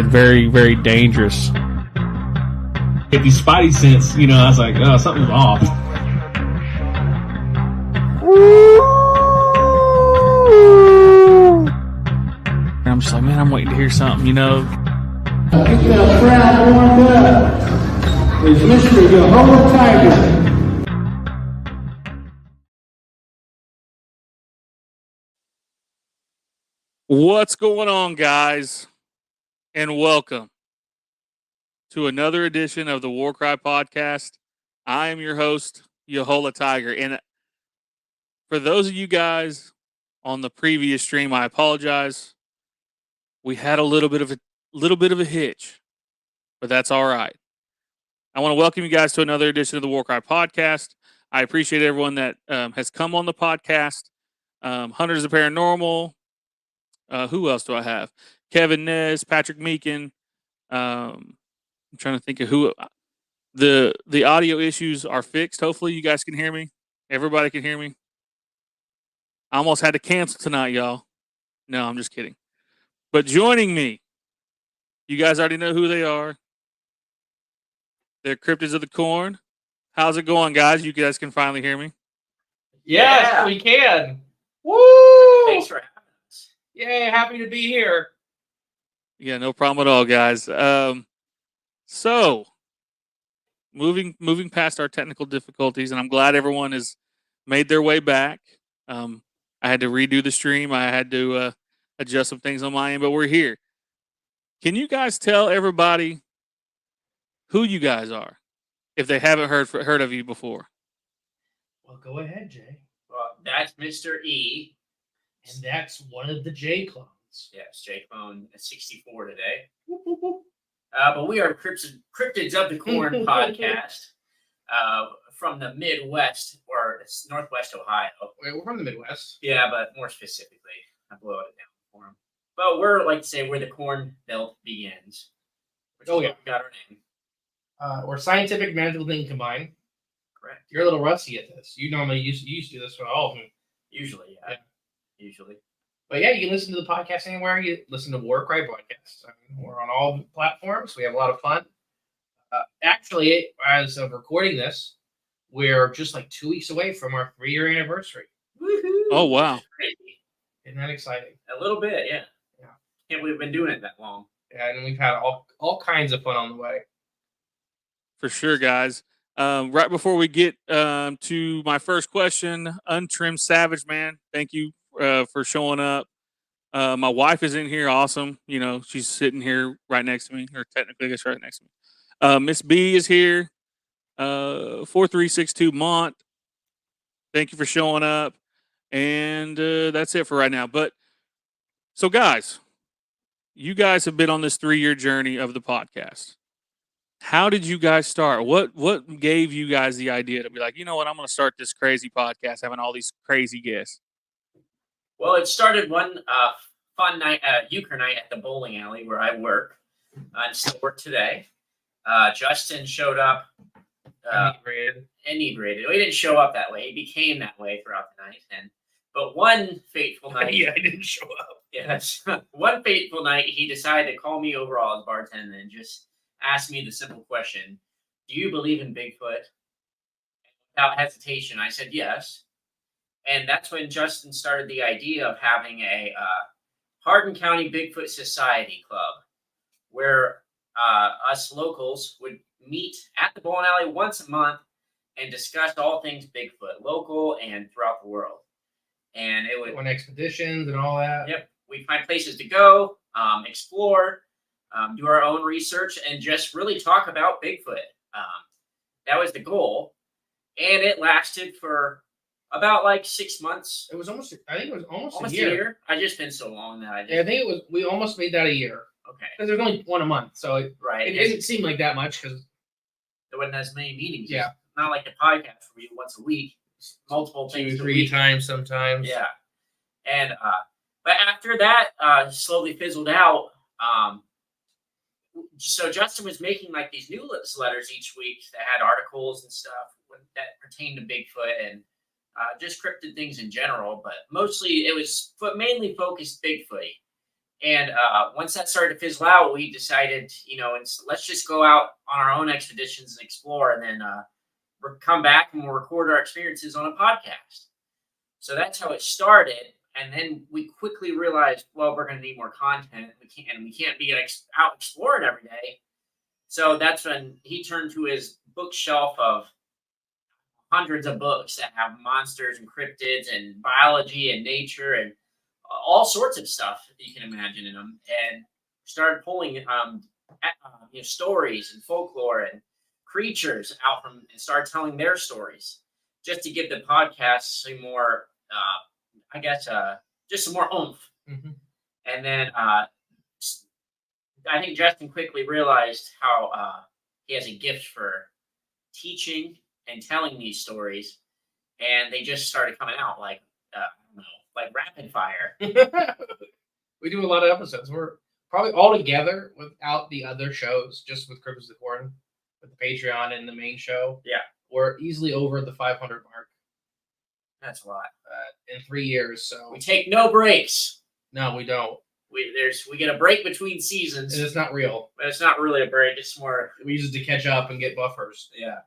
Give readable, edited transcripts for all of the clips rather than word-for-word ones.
something very, very dangerous. Get these spidey sense, I was like, oh, something's off. And I'm just like, man, I'm waiting to hear something, Get that crowd warmed up. Is Mr. Jehovah Tiger. What's going on, guys? And welcome to another edition of the War Cry Podcast. I am your host, Yehola Tiger. And for those of you guys on the previous stream, I apologize. We had a little bit of a hitch, but that's all right. I want to welcome you guys to another edition of the War Cry Podcast. I appreciate everyone that has come on the podcast. Hunters of Paranormal. Who else do I have? Kevin Nez, Patrick Meekin. I'm trying to think of who. The audio issues are fixed. Hopefully you guys can hear me. Everybody can hear me. I almost had to cancel tonight, y'all. No, I'm just kidding. But joining me, you guys already know who they are. They're Cryptids of the Corn. How's it going, guys? You guys can finally hear me? Yes, we can. Woo! Thanks for having us. Yay, happy to be here. Yeah, no problem at all, guys. So, moving past our technical difficulties, and I'm glad everyone has made their way back. I had to redo the stream. I had to adjust some things on my end, but we're here. Can you guys tell everybody who you guys are, if they haven't heard of you before? Well, go ahead, Jay. Well, that's Mr. E. And that's one of the J clones. Yes, J Clone 64 today. But we are Cryptids of the Corn podcast from the Midwest or Northwest Ohio. Wait, we're from the Midwest. Yeah, but more specifically, I blow it down for them. But we're like to say where the corn belt begins. Which is yeah, we got our name. We're scientific magical thing combined. Correct. You're a little rusty at this. You normally used to do this for all of them. Usually, yeah. Usually. But yeah, you can listen to the podcast anywhere. You listen to War Cry podcasts. We're on all the platforms. We have a lot of fun. Actually, as of recording this, we're just like 2 weeks away from our 3-year anniversary. Woohoo! Oh, wow. Crazy. Isn't that exciting? A little bit, yeah. Yeah. Can't believe we've been doing it that long. Yeah, and we've had all kinds of fun on the way. For sure, guys. Right before we get to my first question, Untrimmed Savage, man, thank you for showing up. My wife is in here. Awesome. She's sitting here right next to me, or technically, I guess right next to me. Miss B is here. 4362 Mont. Thank you for showing up. And that's it for right now. But so, guys, you guys have been on this 3-year journey of the podcast. How did you guys start? What gave you guys the idea to be like, you know what, I'm going to start this crazy podcast, having all these crazy guests? Well, it started one fun night, euchre night at the bowling alley where I work and still work today. Justin showed up inebriated. Well, he didn't show up that way. He became that way throughout the night. But one fateful night, Yeah, I didn't show up. Yes, one fateful night, he decided to call me over while I was bartending and just asked me the simple question: do you believe in Bigfoot? Without hesitation, I said yes. And that's when Justin started the idea of having a Hardin County Bigfoot Society Club, where us locals would meet at the bowling alley once a month and discuss all things Bigfoot, local and throughout the world. And it would on expeditions and all that. Yep, we'd find places to go, explore, do our own research, and just really talk about Bigfoot. That was the goal, and it lasted for about like 6 months. It was almost. I think it was almost a year. year. I just been so long that I did. Yeah, I think it was. We almost made that a year. Okay. Because there's only one a month, so it didn't seem like that much because there wasn't as many meetings. Yeah. It's not like the podcast where you once a week, multiple things. 2-3 times sometimes. Yeah. And but after that, slowly fizzled out. So Justin was making like these newsletters each week that had articles and stuff that pertained to Bigfoot and just cryptid things in general, but mostly it was mainly focused Bigfoot. And once that started to fizzle out, we decided, let's just go out on our own expeditions and explore, and then come back and we'll record our experiences on a podcast. So that's how it started. And then we quickly realized, well, we're going to need more content. We can't be out exploring every day. So that's when he turned to his bookshelf of hundreds of books that have monsters and cryptids and biology and nature and all sorts of stuff that you can imagine in them, and started pulling stories and folklore and creatures out from, and started telling their stories, just to give the podcast some more, just some more oomph. Mm-hmm. And then I think Justin quickly realized how he has a gift for teaching and telling these stories, and they just started coming out like rapid fire. We do a lot of episodes. We're probably all together without the other shows, just with Cryptids the Corn, with the Patreon and the main show. Yeah, we're easily over the 500 mark. That's a lot. In 3 years, so we take no breaks. No, we don't. We get a break between seasons. And it's not real. But it's not really a break. It's more, we use it to catch up and get buffers. Yeah.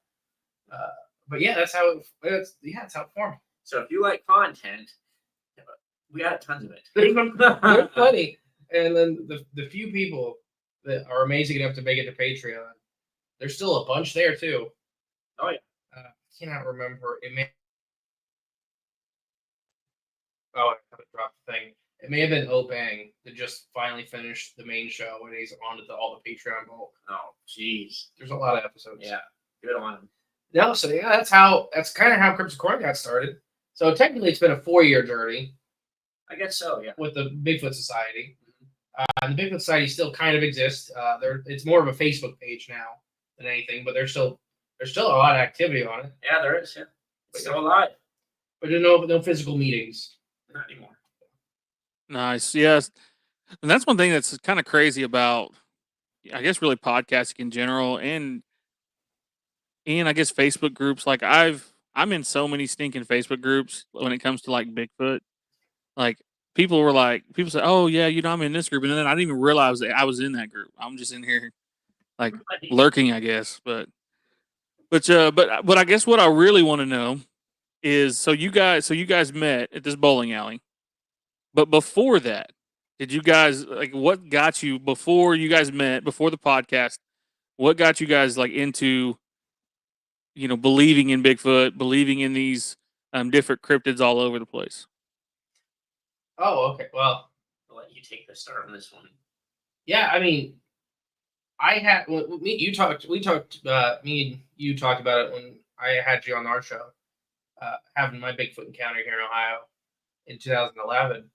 But yeah, that's how it's how it formed. So if you like content, we got tons of it. There's plenty. And then the few people that are amazing enough to make it to Patreon, there's still a bunch there too. Oh yeah. I cannot remember. It may. Oh, I haven't dropped the thing. It may have been Obang that just finally finished the main show and he's on to all the Patreon bulk. Oh, jeez. There's a lot of episodes. Yeah, good on him. No, so yeah, that's kind of how Cryptids Corn got started. So technically, it's been a 4-year journey. I guess so. Yeah. With the Bigfoot Society, the Bigfoot Society still kind of exists. It's more of a Facebook page now than anything, but there's still a lot of activity on it. Yeah, there is. Yeah, it's still alive. But no physical meetings. Not anymore. Nice. Yes. And that's one thing that's kind of crazy about, I guess, really podcasting in general, and I guess Facebook groups. Like I'm in so many stinking Facebook groups when it comes to like Bigfoot. Like people say, "Oh yeah, I'm in this group," and then I didn't even realize that I was in that group. I'm just in here, like lurking, I guess. But I guess what I really want to know is, so you guys met at this bowling alley, but before that, did you guys, like, what got you before you guys met, before the podcast? What got you guys like into, believing in Bigfoot, believing in these different cryptids all over the place? Oh, okay. Well, I'll let you take the start on this one. yeah. I mean, me and you talked about it when I had you on our show, having my Bigfoot encounter here in Ohio in 2011,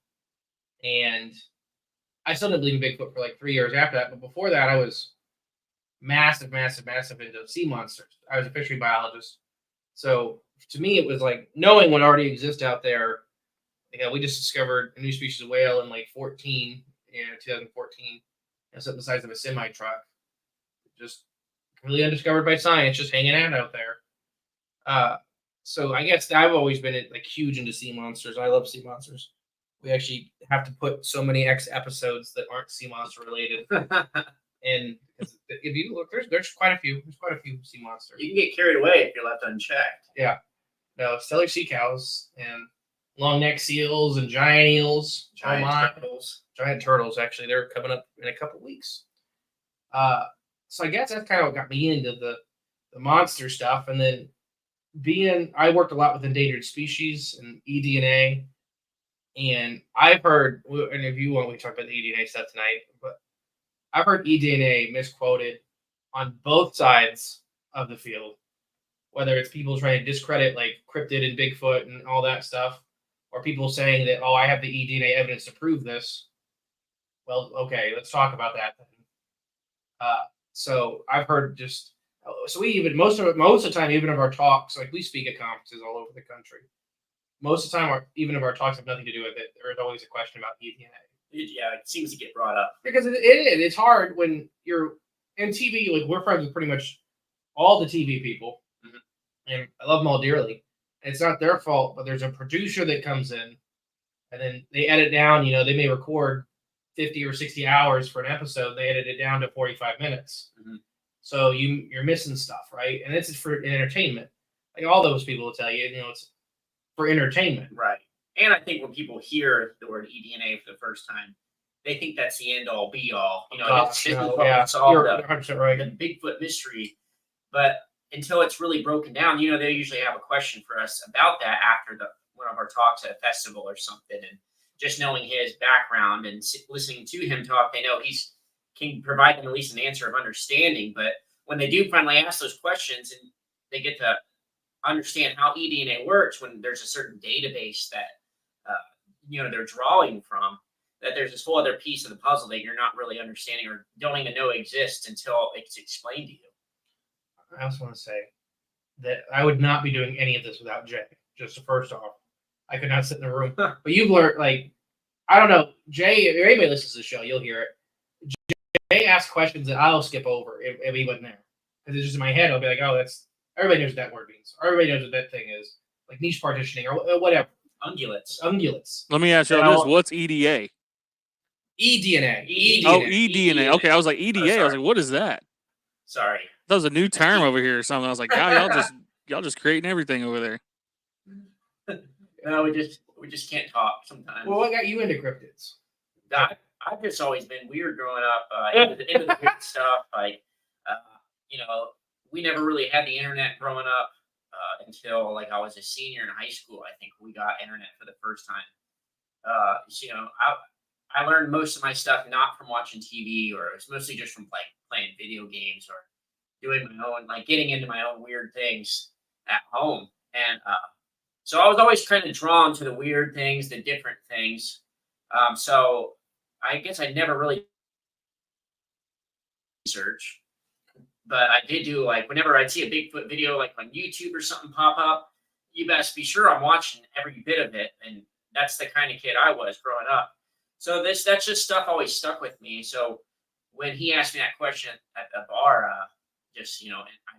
and I still didn't believe in Bigfoot for like 3 years after that. But before that, I was massive into sea monsters. I was a fishery biologist, so to me, it was like knowing what already exists out there. We just discovered a new species of whale in like 2014, something the size of a semi truck, just completely undiscovered by science, just hanging out there. So I guess I've always been like huge into sea monsters. I love sea monsters. We actually have to put so many episodes that aren't sea monster related. And if you look, there's quite a few. There's quite a few sea monsters. You can get carried away if you're left unchecked. Yeah. No, stellar sea cows and long neck seals and giant eels. Giant turtles. Giant turtles, actually. They're coming up in a couple weeks. So I guess that's kind of what got me into the monster stuff. And then I worked a lot with endangered species and eDNA. And I've heard, and if you want, we can talk about the eDNA stuff tonight, but I've heard eDNA misquoted on both sides of the field, whether it's people trying to discredit like cryptid and Bigfoot and all that stuff, or people saying that, oh, I have the eDNA evidence to prove this. Well, okay, let's talk about that then. So I've heard so we even most of the time, even of our talks, like we speak at conferences all over the country. Most of the time, even if our talks have nothing to do with it, there's always a question about eDNA. Yeah, it seems to get brought up. Because it's hard when you're in TV. Like, we're friends with pretty much all the TV people. Mm-hmm. And I love them all dearly. And it's not their fault, but there's a producer that comes in, and then they edit down. They may record 50 or 60 hours for an episode. They edited it down to 45 minutes. Mhm. So you're missing stuff, right? And this is for entertainment. Like all those people will tell you, it's for entertainment. Right. And I think when people hear the word eDNA for the first time, they think that's the end all be all. Gosh, this is no, what yeah, solve you're the 100% right. Bigfoot mystery. But until it's really broken down, they usually have a question for us about that after one of our talks at a festival or something. And just knowing his background and listening to him talk, they know he's can provide them at least an answer of understanding. But when they do finally ask those questions and they get to understand how eDNA works, when there's a certain database that they're drawing from, that there's this whole other piece of the puzzle that you're not really understanding or don't even know exists until it's explained to you. I also want to say that I would not be doing any of this without Jay. Just first off, I could not sit in the room. But you've learned, like, I don't know, Jay. If anybody listens to the show, you'll hear it. Jay asks questions that I'll skip over if he wasn't there, because it's just in my head. I'll be like, oh, that's everybody knows what that word means. Or everybody knows what that thing is, like niche partitioning or whatever. Ungulates. Let me ask you this: what's EDA? eDNA. Oh, eDNA. Okay, I was like EDA. I was like, what is that? Sorry, that was a new term over here or something. I was like, God, y'all just creating everything over there. No, we just can't talk sometimes. Well, what got you into cryptids? I've just always been weird growing up, into the weird stuff. Like, we never really had the internet growing up until like I was a senior in high school. I think we got internet for the first time. I learned most of my stuff not from watching TV, or it's mostly just from playing video games or doing my own, like getting into my own weird things at home. And so I was always kind of drawn to the weird things, the different things. So I guess I never really research, but I did do, like, whenever I'd see a Bigfoot video like on YouTube or something pop up, you best be sure I'm watching every bit of it. And that's the kind of kid I was growing up. So that's just stuff always stuck with me. So when he asked me that question at the bar, and I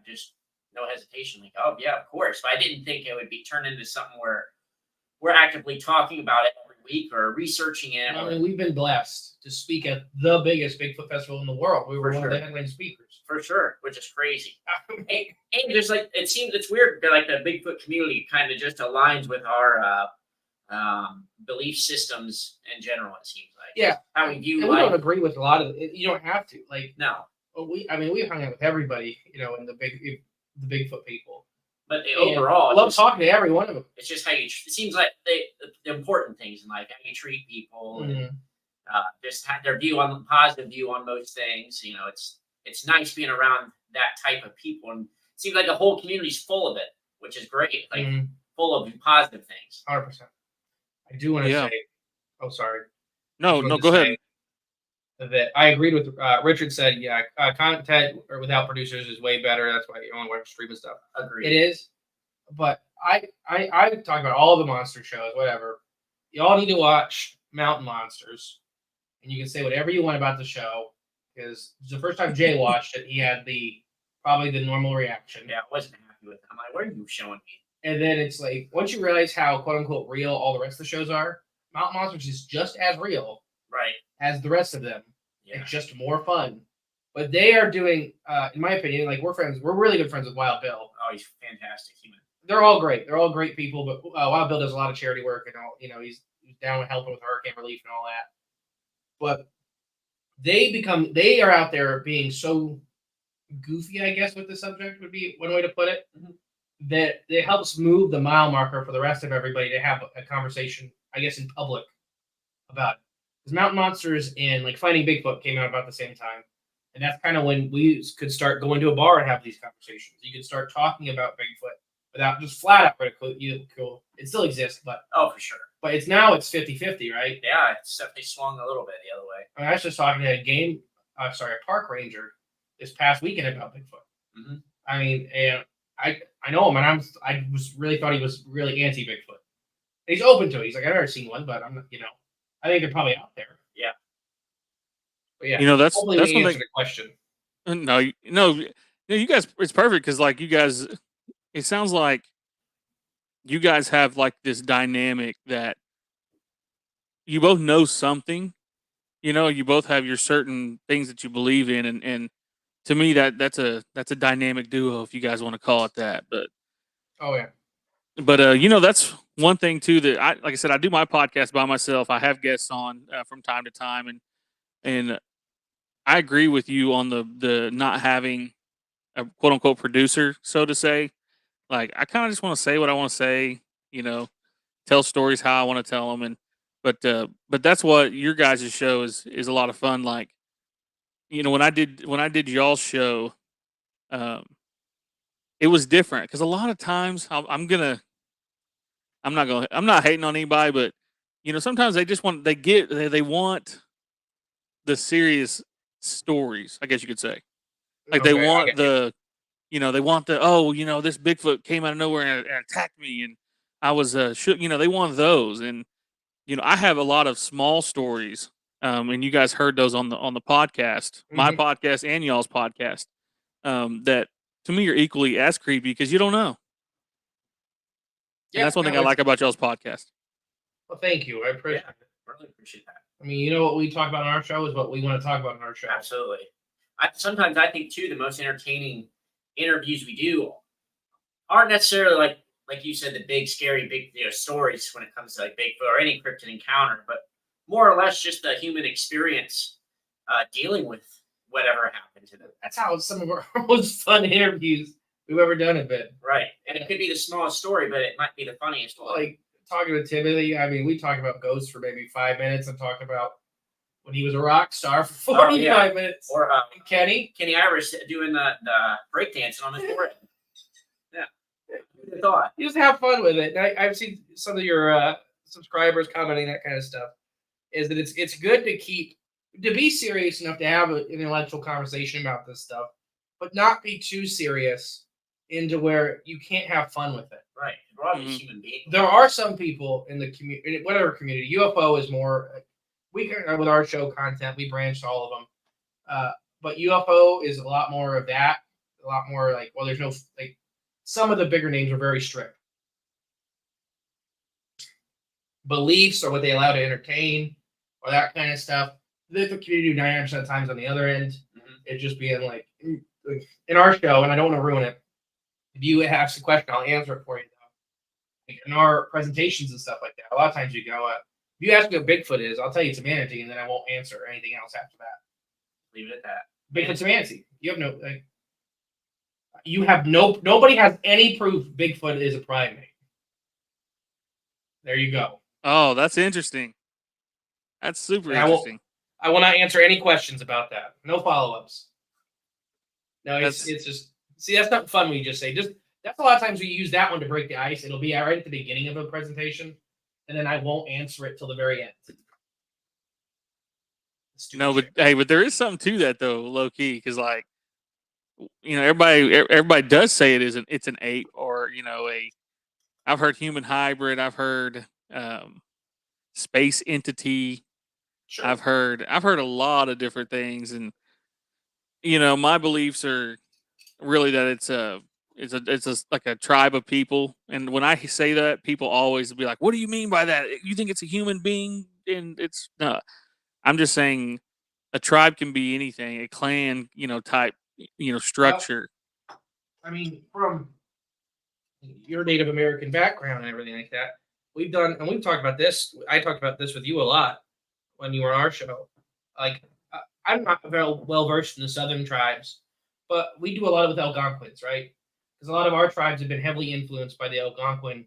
just no hesitation, like, oh yeah, of course. But I didn't think it would be turned into something where we're actively talking about it every week or researching it. I mean, we've been blessed to speak at the biggest Bigfoot festival in the world. We were one of the headline speakers. For sure, which is crazy. And there's like, it seems it's weird that like the Bigfoot community kind of just aligns with our belief systems in general. It seems like, yeah, how we view and life. we don't agree with a lot of it. You don't have to, like, No, we hung out with everybody, in the Bigfoot people. but And overall, I love talking to every one of them. it's just how you. It seems like the important things in life, how you treat people, and just have their positive view on most things. It's nice being around that type of people, and it seems like the whole community's full of it, which is great. Like, full of positive things. 100%. I do want to say, oh, sorry. No, go ahead. That I agreed with Richard said, yeah, content without producers is way better. That's why you only watch streaming stuff. Agreed. It is, but I talk about all the monster shows, whatever. Y'all need to watch Mountain Monsters, and you can say whatever you want about the show, because the first time Jay watched it, he had probably the normal reaction. Yeah, I wasn't happy with it. I'm like, what are you showing me? And then it's like, once you realize how quote unquote real all the rest of the shows are, Mountain Monsters is just as real, right, as the rest of them. Yeah. It's just more fun. But they are doing, in my opinion, like, we're really good friends with Wild Bill. Oh, he's a fantastic human. They're all great. They're all great people, but Wild Bill does a lot of charity work and all, he's down with helping with hurricane relief and all that. But they are out there being so goofy, I guess, with the subject would be one way to put it, that it helps move the mile marker for the rest of everybody to have a conversation, I guess, in public about it. Because Mountain Monsters and like Finding Bigfoot came out about the same time. And that's kind of when we could start going to a bar and have these conversations. You could start talking about Bigfoot without just flat out ridicule. It still exists, but oh, for sure. But it's 50-50, right? Yeah, it's definitely swung a little bit the other way. I was just talking to a park ranger this past weekend about Bigfoot. I mean, and I know him, and I was really thought he was really anti Bigfoot. He's open to it. He's like, I've never seen one, but I'm not, I think they're probably out there. Yeah. But yeah. That's one thing. The question. No, you guys, it's perfect because like you guys, it sounds like you guys have like this dynamic that you both know something, you both have your certain things that you believe in, and to me that's a dynamic duo, if you guys want to call it that. Oh yeah. But that's one thing too that like I said, I do my podcast by myself. I have guests on from time to time, and I agree with you on the not having a quote unquote producer, so to say. Like I kind of just want to say what I want to say, you know, tell stories how I want to tell them, and but that's what your guys' show is a lot of fun. Like when I did y'all's show, um, it was different because a lot of times I'm not hating on anybody, but sometimes they just want they want the serious stories, I guess you could say. Like they Okay, I want get you. they want oh, this Bigfoot came out of nowhere and attacked me, and I was shook. They want those, and I have a lot of small stories, and you guys heard those on the podcast, my Mhm. podcast and y'all's podcast, that to me are equally as creepy because you don't know, and Yeah, that's one thing no, I it's like about y'all's podcast. well, thank you. I appreciate Yeah, it. really appreciate that. I mean, what we talk about on our show is what we want to talk about on our show. Absolutely. Sometimes I think too the most entertaining interviews we do aren't necessarily like you said the big scary big stories when it comes to like Bigfoot or any cryptid encounter, but more or less just the human experience dealing with whatever happened to them. That's how some of our most fun interviews we've ever done have been. Right, and it could be the smallest story, but it might be the funniest one. Like talking to Timothy, I mean, we talked about ghosts for maybe 5 minutes and talked about when he was a rock star for 45 minutes. Or And Kenny, Irish doing the breakdancing on his forehead. Yeah, good thought. you just have fun with it. And I've seen some of your subscribers commenting that kind of stuff. Is that it's good to be serious enough to have an intellectual conversation about this stuff, but not be too serious into where you can't have fun with it. Right, we're all just human beings. There are some people in the community, whatever community. UFO is more. We with our show content, we branched all of them, but UFO is a lot more of that. A lot more like, well, there's no like. Some of the bigger names are very strict. Beliefs or what they allow to entertain or that kind of stuff. The community 99% of the times on the other end, it just being like in our show, and I don't want to ruin it. If you ask the question, I'll answer it for you. Like in our presentations and stuff like that, a lot of times you go, if you ask me what Bigfoot is, I'll tell you it's a manatee, and then I won't answer anything else after that. Leave it at that. Bigfoot's a manatee. You have no, like, nobody has any proof Bigfoot is a primate. There you go. Oh, that's interesting. That's super interesting. I will not answer any questions about that. No follow-ups. No, it's just see, that's not fun when you just say that's a lot of times we use that one to break the ice. It'll be right at the beginning of a presentation, and then I won't answer it till the very end. No, but hey, but there is something to that though, low key, because like everybody does say it's an ape or I've heard human hybrid, I've heard space entity, Sure. I've heard a lot of different things, and my beliefs are really that it's like a tribe of people, and when I say that, people always be like, "What do you mean by that? You think it's a human being?" And it's no. I'm just saying a tribe can be anything, a clan, type, structure. I mean, from your Native American background and everything like that, we've talked about this. I talked about this with you a lot when you were on our show. Like, I'm not very well versed in the southern tribes, but we do a lot with Algonquins, right? Because a lot of our tribes have been heavily influenced by the Algonquin.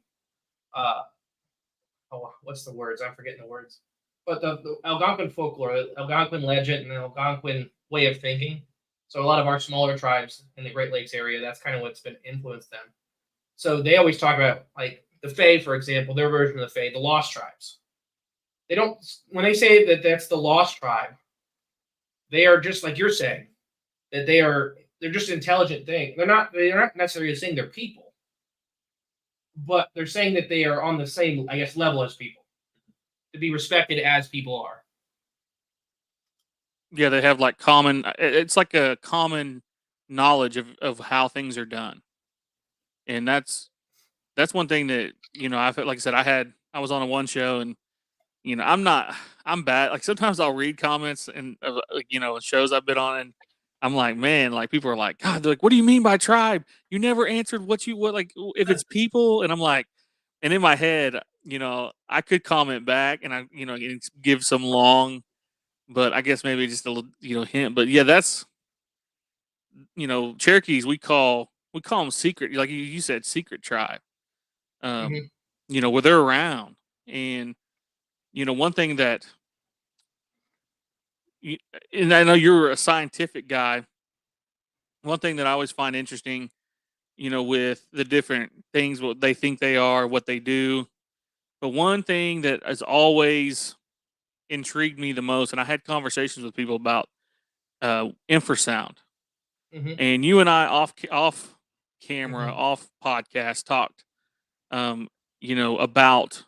What's the words? I'm forgetting the words. But the Algonquin folklore, Algonquin legend, and the Algonquin way of thinking. So a lot of our smaller tribes in the Great Lakes area, that's kind of what's been influenced them. So they always talk about like the Fae, for example, their version of the Fae, the Lost Tribes. They don't when they say that that's the Lost Tribe, they are just like you're saying that they're just intelligent thing. They're not necessarily saying they're people, but they're saying that they are on the same, I guess, level as people, to be respected as people are. Yeah, they have like common. It's like a common knowledge of how things are done, and that's one thing that I felt like I said I was on a one show, and I'm not I'm bad. Like sometimes I'll read comments and shows I've been on, and I'm like, man, like people are like, God, they're like, what do you mean by tribe? You never answered what if it's people, and I'm like, and in my head, I could comment back and give some long, but I guess maybe just a little, hint. But yeah, that's Cherokees we call them secret, like you said, secret tribe. Mhm. Where they're around, and one thing that and I know you're a scientific guy. One thing that I always find interesting, with the different things, what they think they are, what they do. But one thing that has always intrigued me the most, and I had conversations with people about infrasound, Mhm. and you and I off camera, Mhm. off podcast talked, um, about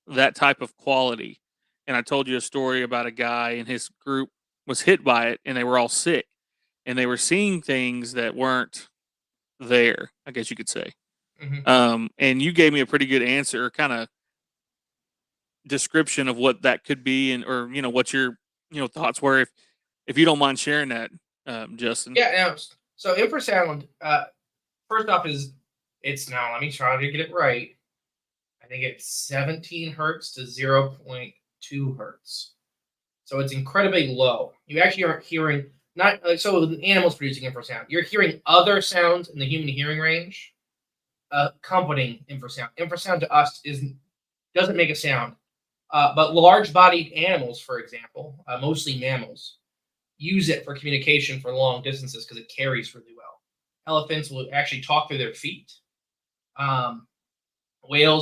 that type of quality. And I told you a story about a guy and his group was hit by it, and they were all sick, and they were seeing things that weren't there, I guess you could say. Mhm. And you gave me a pretty good answer, kind of description of what that could be, and or what your thoughts were, if you don't mind sharing that, Justin. Yeah. No, so infrasound, first off, it's now. Let me try to get it right. I think it's 17 hertz to 0.2 hertz. So it's incredibly low. You actually aren't hearing not like so with animals producing infrasound. You're hearing other sounds in the human hearing range accompanying infrasound. Infrasound to us doesn't make a sound. But large-bodied animals, for example, mostly mammals, use it for communication for long distances because it carries really well. Elephants will actually talk through their feet. Um,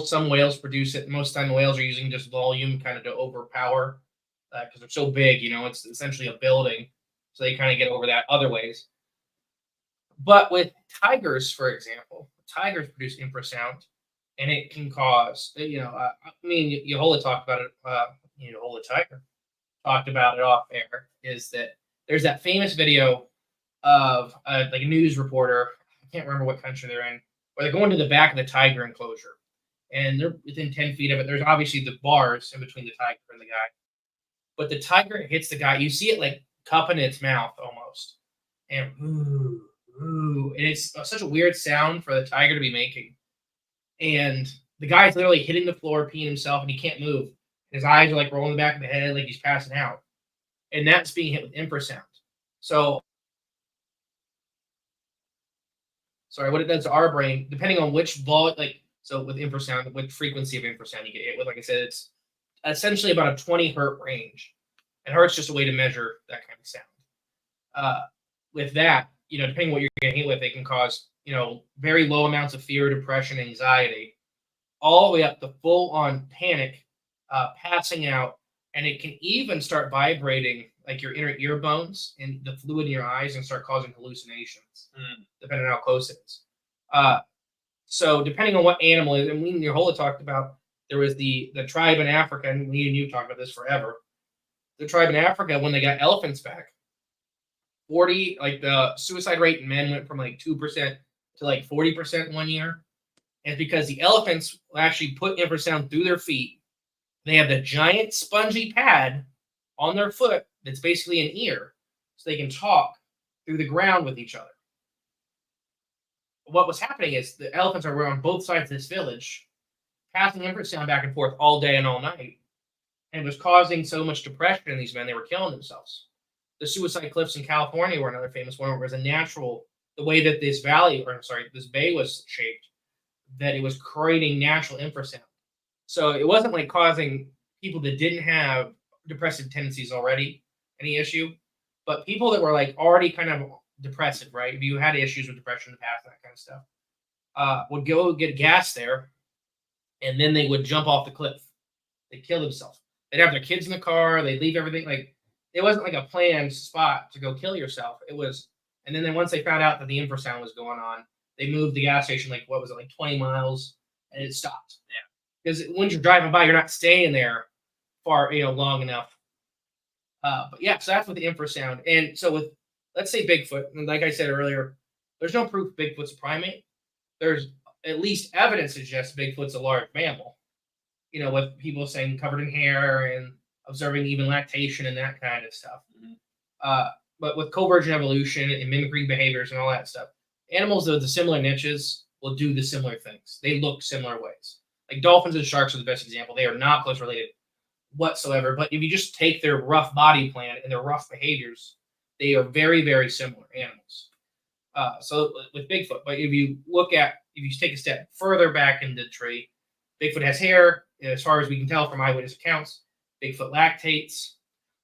some whales produce it. Most of the time, whales are using just volume kind of to overpower because they're so big. It's essentially a building, so they kind of get over that other ways. But with tigers, for example, tigers produce infrasound, and it can cause. Yehola talked about it. Yehola tiger talked about it off air. Is that there's that famous video of like a news reporter. I can't remember what country they're in, where they're going to the back of the tiger enclosure, and they're within 10 feet of it. There's obviously the bars in between the tiger and the guy, but the tiger hits the guy. You see it like cupping its mouth almost, and ooh, ooh, and it's such a weird sound for the tiger to be making. And the guy's literally hitting the floor, peeing himself, and he can't move. His eyes are like rolling the back of the head, like he's passing out, and that's being hit with infrasound. So sorry, what it does to our brain, depending on which so with infrasound, what frequency of infrasound you get hit with, like I said, it's essentially about a 20 hertz range. And hertz just a way to measure that kind of sound. With that, depending on what you're getting hit with, it can cause, very low amounts of fear, depression, anxiety, all the way up to full on panic, passing out, and it can even start vibrating like your inner ear bones and the fluid in your eyes and start causing hallucinations, depending on how close it is. So depending on what animal it is, and we and Yehola talked about, there was the tribe in Africa, and me and you talked about this forever. The tribe in Africa, when they got elephants back, the suicide rate in men went from like 2% to like 40% 1 year. And it's because the elephants actually put infrasound through their feet. They have the giant spongy pad on their foot that's basically an ear, so they can talk through the ground with each other. What was happening is the elephants are on both sides of this village, passing infrasound back and forth all day and all night, and it was causing so much depression in these men they were killing themselves. The suicide cliffs in California were another famous one, where it was the way that this this bay was shaped, that it was creating natural infrasound. So it wasn't like causing people that didn't have depressive tendencies already any issue, but people that were like already kind of depressive, right? If you had issues with depression in the past, that kind of stuff, would go get gas there, and then they would jump off the cliff. They'd kill themselves. They'd have their kids in the car. They'd leave everything. Like it wasn't like a planned spot to go kill yourself. It was, and then once they found out that the infrasound was going on, they moved the gas station like 20 miles, and it stopped. Yeah, because when you're driving by, you're not staying there far, long enough. But yeah, so that's with the infrasound. And so with, let's say Bigfoot, and like I said earlier, there's no proof Bigfoot's a primate. There's at least evidence suggests Bigfoot's a large mammal. With people saying covered in hair and observing even lactation and that kind of stuff. Mhm. But with convergent evolution and mimicking behaviors and all that stuff, animals with the similar niches will do the similar things. They look similar ways. Like dolphins and sharks are the best example. They are not close related whatsoever. But if you just take their rough body plan and their rough behaviors, they are very, very similar animals. So with Bigfoot, but if you take a step further back in the tree, Bigfoot has hair, as far as we can tell from eyewitness accounts. Bigfoot lactates,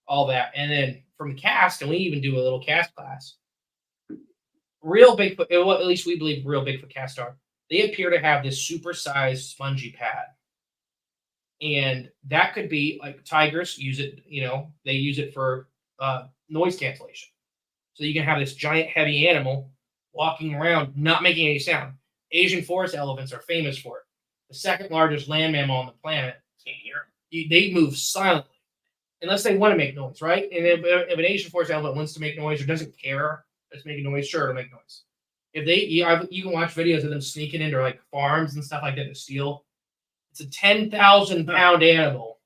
all that. And then from cast, and we even do a little cast class, real Bigfoot, well, at least we believe real Bigfoot cast are, they appear to have this supersized spongy pad. And that could be like tigers use it, they use it for noise cancellation. So you can have this giant heavy animal walking around, not making any sound. Asian forest elephants are famous for it. The second largest land mammal on the planet. Can't hear them. They move silently, unless they want to make noise, right? And if an Asian forest elephant wants to make noise or doesn't care, it's making noise, sure, it'll make noise. If you can watch videos of them sneaking into like farms and stuff like that to steal. It's a 10,000-pound animal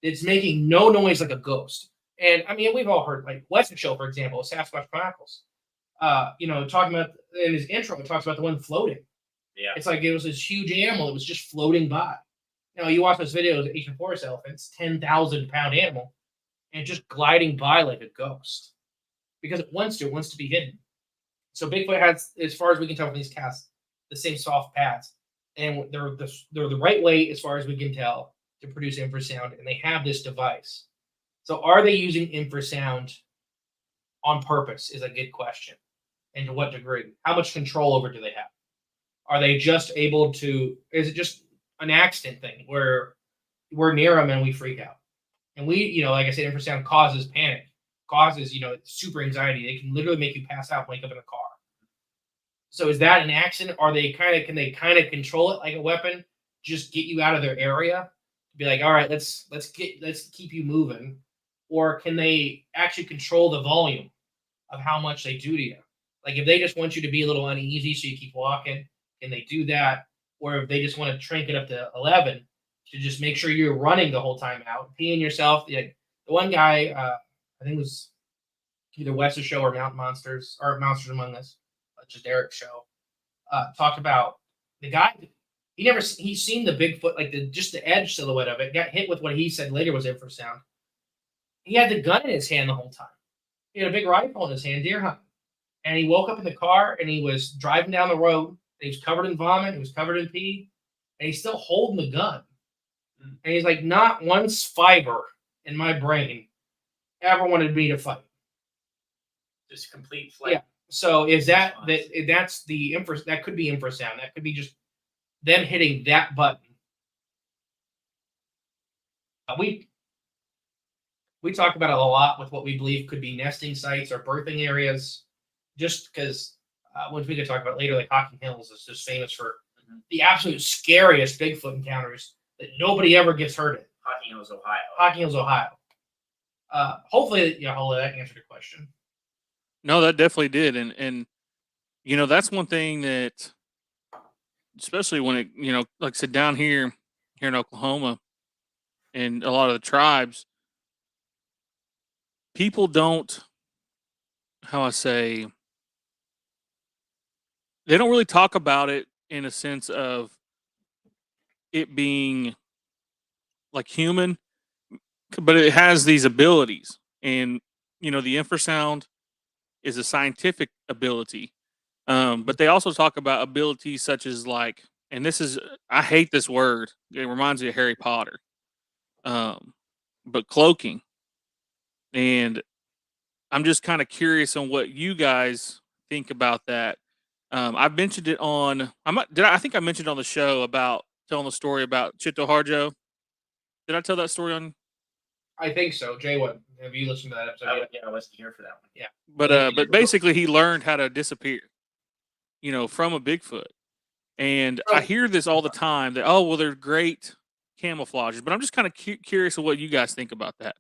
that's making no noise like a ghost. And I mean, we've all heard like Weston Show, for example, Sasquatch Chronicles. Talking about in his intro, it talks about the one floating. Yeah. It's like it was this huge animal that was just floating by. You watch those videos of Asian forest elephants, 10,000-pound animal, and just gliding by like a ghost because it wants to be hidden. So Bigfoot has, as far as we can tell from these casts, the same soft pads, and they're the right way as far as we can tell to produce infrasound, and they have this device. So are they using infrasound on purpose is a good question. And to what degree? How much control over do they have? Are they just able to, is it just an accident thing where we're near them and we freak out? And we, like I said, infrasound causes panic, causes, super anxiety. They can literally make you pass out, wake up in a car. So is that an accident? Can they kind of control it like a weapon? Just get you out of their area? Be like, all right, let's keep you moving. Or can they actually control the volume of how much they do to you? Like if they just want you to be a little uneasy so you keep walking, can they do that? Or if they just want to crank it up to 11 to just make sure you're running the whole time out, peeing yourself. The one guy, I think it was either Wes's show or Mountain Monsters or Monsters Among Us, just Eric's show, talked about the guy. He's seen the Bigfoot, like just the edge silhouette of it, got hit with what he said later was infrasound. He had the gun in his hand the whole time. He had a big rifle in his hand, deer hunting. And he woke up in the car and he was driving down the road. And he was covered in vomit. He was covered in pee. And he's still holding the gun. And he's like, not one fiber in my brain ever wanted me to fight. Just complete flight. Yeah. So is that's the that could be infrasound. That could be just them hitting that button. We talk about it a lot with what we believe could be nesting sites or birthing areas, just because which we could talk about later, like Hocking Hills is just famous for the absolute scariest Bigfoot encounters that nobody ever gets hurt in. Hocking Hills, Ohio. Hocking Hills, Ohio. Hopefully, that answered your question. No, that definitely did, and that's one thing that, especially when it like I said down here in Oklahoma, and a lot of the tribes, people don't, they don't really talk about it in a sense of it being like human, but it has these abilities, and the infrasound is a scientific ability, but they also talk about abilities such as like, and I hate this word, it reminds me of Harry Potter, but cloaking. And I'm just kind of curious on what you guys think about that. I've mentioned it on. I think I mentioned on the show about telling the story about Chito Harjo. Did I tell that story on? I think so. Jay, have you listened to that episode? Yeah, I wasn't here for that one. Yeah, but basically he learned how to disappear, from a Bigfoot. And I hear this all the time that they're great camouflages, but I'm just kind of curious of what you guys think about that.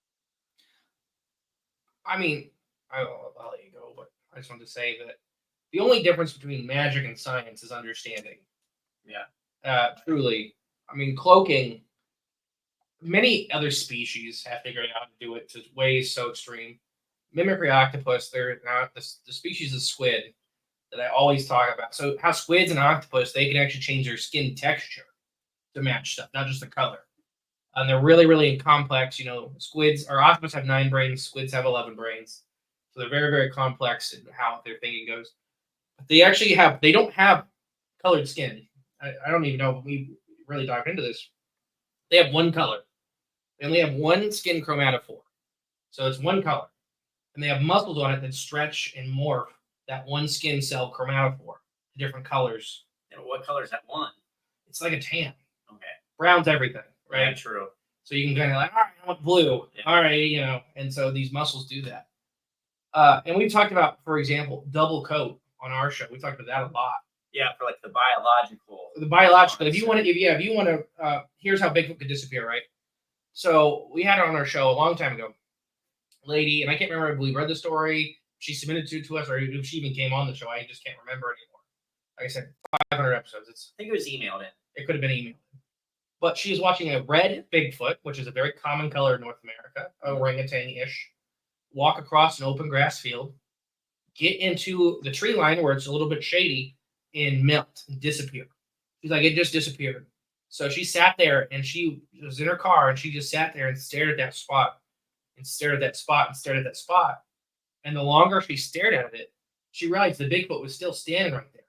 I mean, I'll let you go, but I just want to say that the only difference between magic and science is understanding. Yeah. Truly. I mean, cloaking, many other species have figured out how to do it to ways so extreme. Mimicry octopus, they're not the species of squid that I always talk about. So how squids and octopus, they can actually change their skin texture to match stuff, not just the color. And they're really, really complex. Squids or octopus have 9 brains, squids have 11 brains. So they're very, very complex in how their thinking goes. But they don't have colored skin. I don't even know if we really dived into this. They have one color. They only have one skin chromatophore. So it's one color. And they have muscles on it that stretch and morph that one skin cell chromatophore to different colors. And what color is that one? It's like a tan. Okay. Brown's everything, right? Yeah, true. So you can kind of like, all right, I want blue. Yeah. All right, and so these muscles do that. And we've talked about, for example, double coat on our show. We talked about that a lot. Yeah, for like the biological. The biological. If you want to, here's how Bigfoot could disappear, right? So we had it on our show a long time ago. Lady, and I can't remember if we read the story. She submitted to us, or if she even came on the show. I just can't remember anymore. Like I said, 500 episodes. I think it was emailed in. It could have been emailed. But she is watching a red Bigfoot, which is a very common color in North America, orangutan-ish, walk across an open grass field, get into the tree line where it's a little bit shady, and melt and disappear. She's like, it just disappeared. So she sat there, and she was in her car, and she just sat there and stared at that spot, and stared at that spot, and stared at that spot. And the longer she stared at it, she realized the Bigfoot was still standing right there.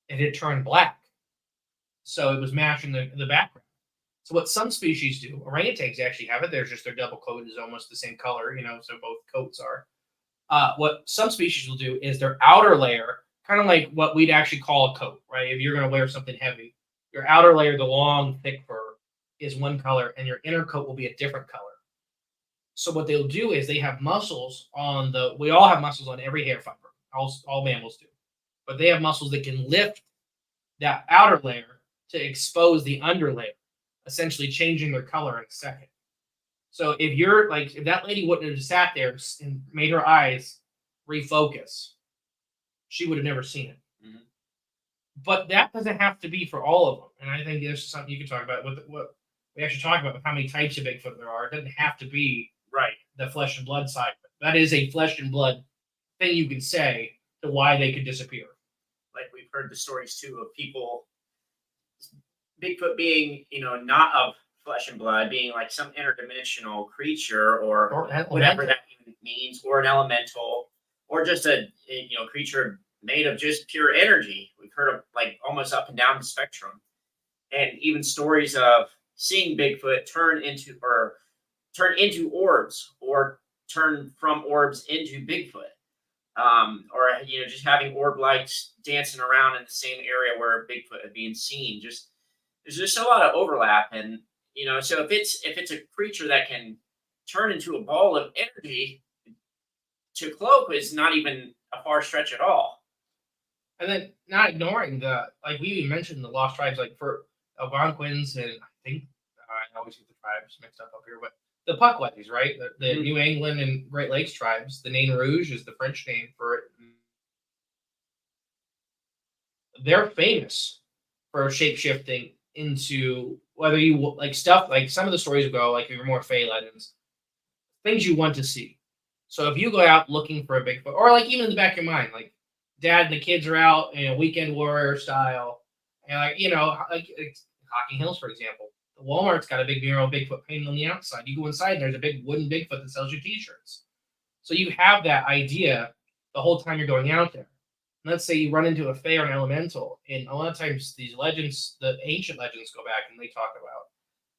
It had turned black. So it was matching the background. So what some species do, orangutans actually have it. There's just their double coat is almost the same color, so both coats are. What some species will do is their outer layer, kind of like what we'd actually call a coat, right? If you're going to wear something heavy, your outer layer, the long, thick fur, is one color, and your inner coat will be a different color. So what they'll do is they have muscles we all have muscles on every hair fiber. All mammals do. But they have muscles that can lift that outer layer to expose the under layer, essentially changing their color in a second. So if that lady wouldn't have sat there and made her eyes refocus, she would have never seen it. Mm-hmm. But that doesn't have to be for all of them. And I think there's something you can talk about with what we actually talk about with how many types of Bigfoot there are. It doesn't have to be the flesh and blood side. That is a flesh and blood thing you can say to why they could disappear. Like we've heard the stories too of people, Bigfoot being, not of flesh and blood, being like some interdimensional creature or whatever that even means, or an elemental, or just a creature made of just pure energy. We've heard of like almost up and down the spectrum, and even stories of seeing Bigfoot turn into orbs, or turn from orbs into Bigfoot, or just having orb lights dancing around in the same area where Bigfoot had been seen. There's just a lot of overlap, and so if it's a creature that can turn into a ball of energy, to cloak is not even a far stretch at all. And then not ignoring we even mentioned the lost tribes, like for Algonquins, and I think I always get the tribes mixed up here, but the Pukwudgies, right? The Mm-hmm. New England and Great Lakes tribes. The Nain Rouge is the French name for it. They're famous for shape-shifting into whether you like stuff, like some of the stories go, like if you're more Fey legends, things you want to see. So if you go out looking for a Bigfoot, or like even in the back of your mind, like dad and the kids are out in a weekend warrior style, and like Hocking Hills, for example, the Walmart's got a big mural Bigfoot painted on the outside. You go inside, and there's a big wooden Bigfoot that sells you T-shirts. So you have that idea the whole time you're going out there. And let's say you run into a Fey or an elemental, and a lot of times these legends, the ancient legends, go back and they talk about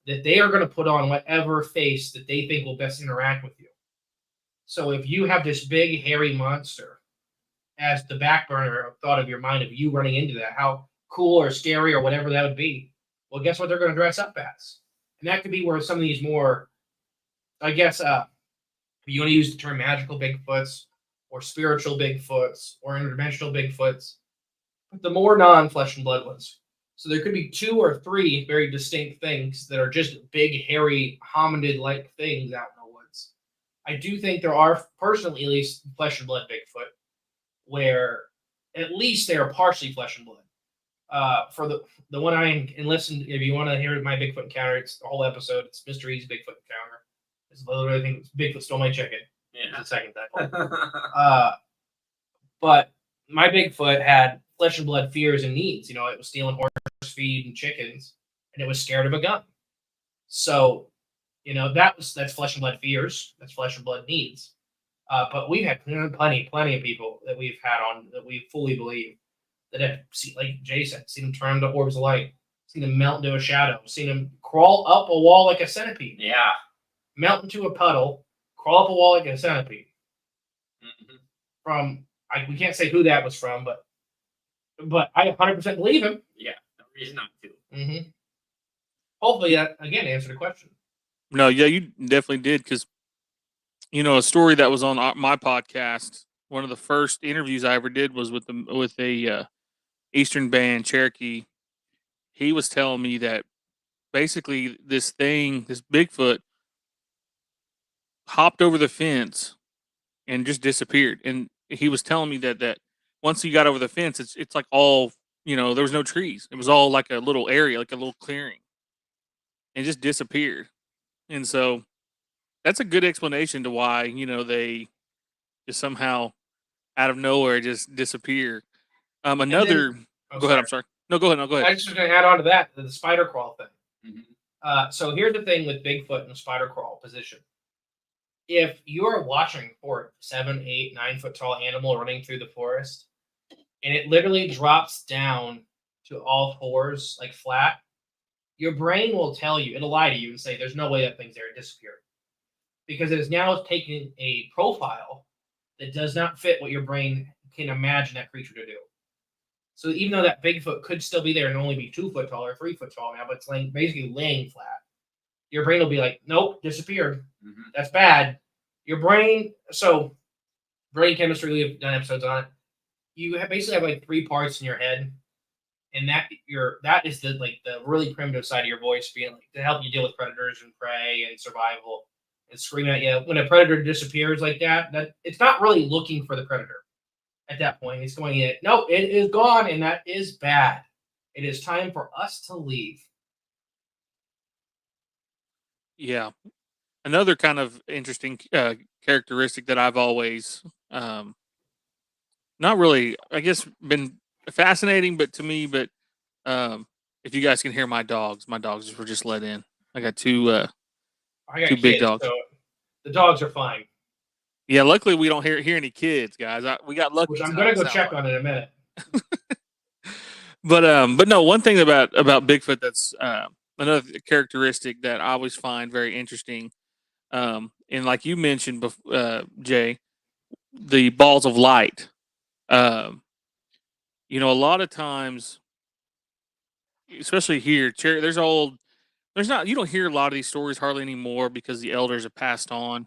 that they are going to put on whatever face that they think will best interact with you. So if you have this big hairy monster as the back burner of thought of your mind of you running into that, how cool or scary or whatever that would be, well, guess what they're going to dress up as? And that could be where some of these more, I guess, if you want to use the term magical Bigfoots or spiritual Bigfoots or interdimensional Bigfoots, but the more non-flesh and blood ones. So there could be 2 or 3 very distinct things that are just big, hairy, hominid-like things out in the woods. I do think there are, personally at least, flesh and blood Bigfoot, where at least they are partially flesh and blood. For the one I listened, if you want to hear my Bigfoot encounter, it's the whole episode. It's Mr. E's Bigfoot encounter. It's literally, I think Bigfoot stole my chicken. Yeah. It's the second time. But my Bigfoot had flesh and blood fears and needs. It was stealing horse feed and chickens, and it was scared of a gun. So, that's flesh and blood fears. That's flesh and blood needs. But we've had plenty of people that we've had on that we fully believe that have seen, like Jay said, seen them turn into orbs of light, seen them melt into a shadow, seen them crawl up a wall like a centipede, Yeah. melt into a puddle, crawl up a wall like a centipede. Mm-hmm. We can't say who that was from, but I 100% believe him. Yeah. No reason not to. Mm-hmm. Hopefully that again answered the question. No, yeah, you definitely did, because a story that was on my podcast. One of the first interviews I ever did was with a Eastern band, Cherokee. He was telling me that basically this Bigfoot, hopped over the fence and just disappeared. And he was telling me that once he got over the fence, it's like all, there was no trees. It was all like a little area, like a little clearing, and just disappeared. And so that's a good explanation to why, they just somehow out of nowhere just disappear. Another. Go ahead. I'm sorry. No, go ahead. No, go ahead. I just was going to add on to that the spider crawl thing. Mm-hmm. So here's the thing with Bigfoot and the spider crawl position. If you're watching for a 7, 8, 9 foot tall animal running through the forest, and it literally drops down to all fours, like flat, your brain will tell you, it'll lie to you and say, there's no way that thing's there, it disappeared. Because it is now taking a profile that does not fit what your brain can imagine that creature to do. So even though that Bigfoot could still be there and only be 2 foot tall or 3 foot tall now, but it's basically laying flat, your brain will be like, nope, disappeared. Mm-hmm. That's bad. Your brain, so brain chemistry, we've done episodes on it. You basically have like 3 parts in your head, and that is the really primitive side of your voice, being like to help you deal with predators and prey and survival, and screaming at you. When a predator disappears like that it's not really looking for the predator. At that point, it's going, nope, it is gone, and that is bad. It is time for us to leave. Yeah. Another kind of interesting characteristic that I've always, not really, I guess, been fascinating, but to me, if you guys can hear my dogs were just let in. I got two I got 2 big kids, dogs. so the dogs are fine. Yeah, luckily we don't hear any kids, guys. We got lucky. Which I'm gonna go check on in a minute. But no, one thing about Bigfoot that's another characteristic that I always find very interesting, and like you mentioned, Jay, the balls of light. A lot of times, especially here, there's not, you don't hear a lot of these stories hardly anymore because the elders have passed on.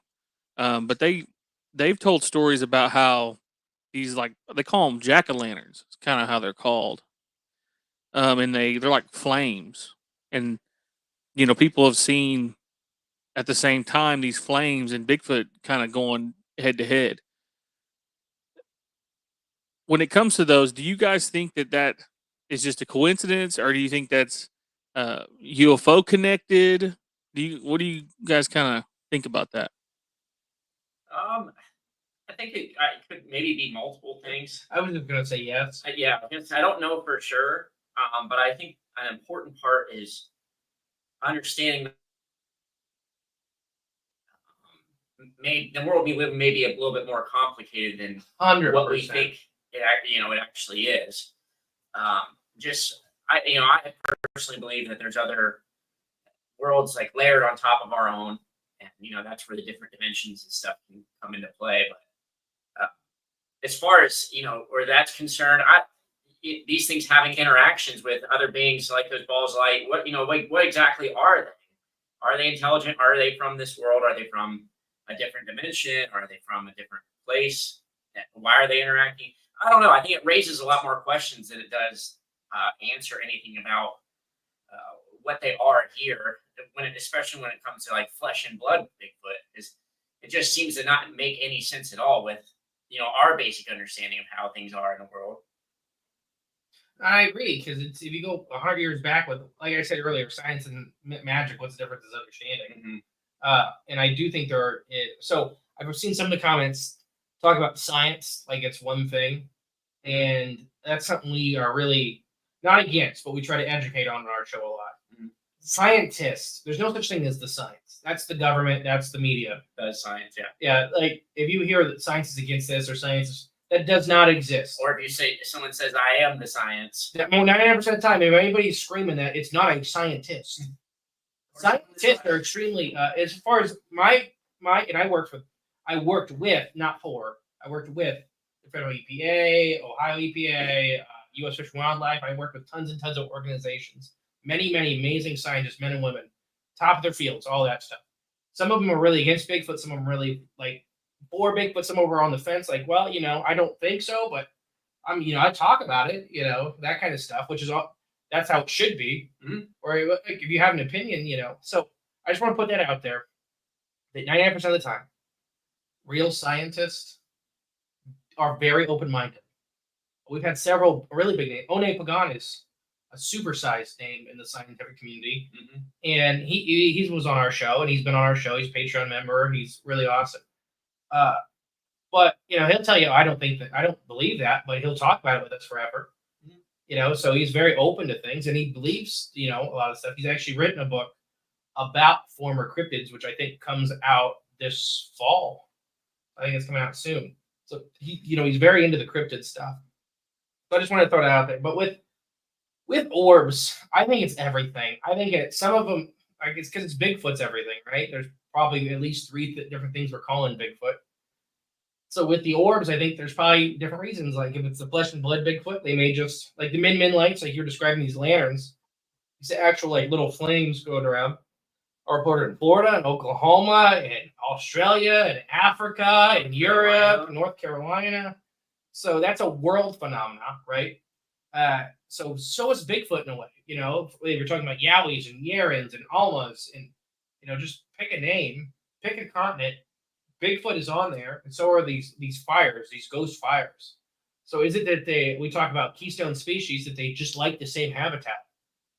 But they've told stories about how these, like, they call them jack-o'-lanterns. It's kind of how they're called. And they're like flames, and people have seen at the same time these flames and Bigfoot kind of going head to head. When it comes to those, do you guys think that is just a coincidence, or do you think that's UFO connected? What do you guys kind of think about that? I think it could maybe be multiple things. I was just gonna say yes. Yeah, because I don't know for sure. But I think an important part is understanding maybe the world we live in may be a little bit more complicated than 100%. what we think it actually is. I personally believe that there's other worlds like layered on top of our own, and that's where the different dimensions and stuff can come into play. But as far as where that's concerned, these things having interactions with other beings like those balls of light, what exactly are they? Are they intelligent? Are they from this world? Are they from a different dimension? Are they from a different place? Why are they interacting? I don't know. I think it raises a lot more questions than it does answer anything about what they are here. Especially when it comes to like flesh and blood Bigfoot, is it just seems to not make any sense at all with our basic understanding of how things are in the world. I agree because it's if you go 100 years back with, like I said earlier, science and magic. What's the difference is understanding. And I do think there are. So I've seen some of the comments talk about science like it's one thing, and that's something we are really not against, but we try to educate on in our show a lot. Scientists, there's no such thing as the science. That's the government. That's the media. That's science, yeah. Yeah, like if you hear that science is against this or science is, that does not exist. Or if you say someone says, "I am the science," That 99% of the time, if anybody's screaming that, it's not a scientist. Scientists are extremely as far as my and I worked with, not for, I worked with the federal EPA, Ohio EPA, U.S. Fish and Wildlife. I worked with tons and tons of organizations, many amazing scientists, men and women, top of their fields, all that stuff. Some of them are really against Bigfoot, some of them really like for Bigfoot, some of them are on the fence, like, well, I don't think so, but I talk about it, that kind of stuff, which is all. That's how it should be. Or like, if you have an opinion, So I just want to put that out there. That 99% of the time, real scientists are very open-minded. We've had several really big names. One Pagan is a supersized name in the scientific community, and he was on our show, and he's been on our show. He's a Patreon member. He's really awesome. But he'll tell you, I don't believe that, but he'll talk about it with us forever. So he's very open to things, and he believes, a lot of stuff. He's actually written a book about former cryptids, which I think comes out this fall. I think it's coming out soon. So he's very into the cryptid stuff. So I just want to throw that out there. But with orbs, I think it's everything. I think some of them, I guess, because it's Bigfoot's everything, right? There's probably at least three different things we're calling Bigfoot. So with the orbs, I think there's probably different reasons. Like if it's the flesh and blood Bigfoot, they may just like the Min lights, like you're describing these lanterns. These actual like little flames going around. Are reported in Florida and Oklahoma and Australia and Africa and Europe and North Carolina. So that's a world phenomenon, right? So is Bigfoot in a way. If you're talking about Yowies and Yarans and Almas and just pick a name, pick a continent. Bigfoot is on there, and so are these fires, these ghost fires. So is it that we talk about keystone species that they just like the same habitat,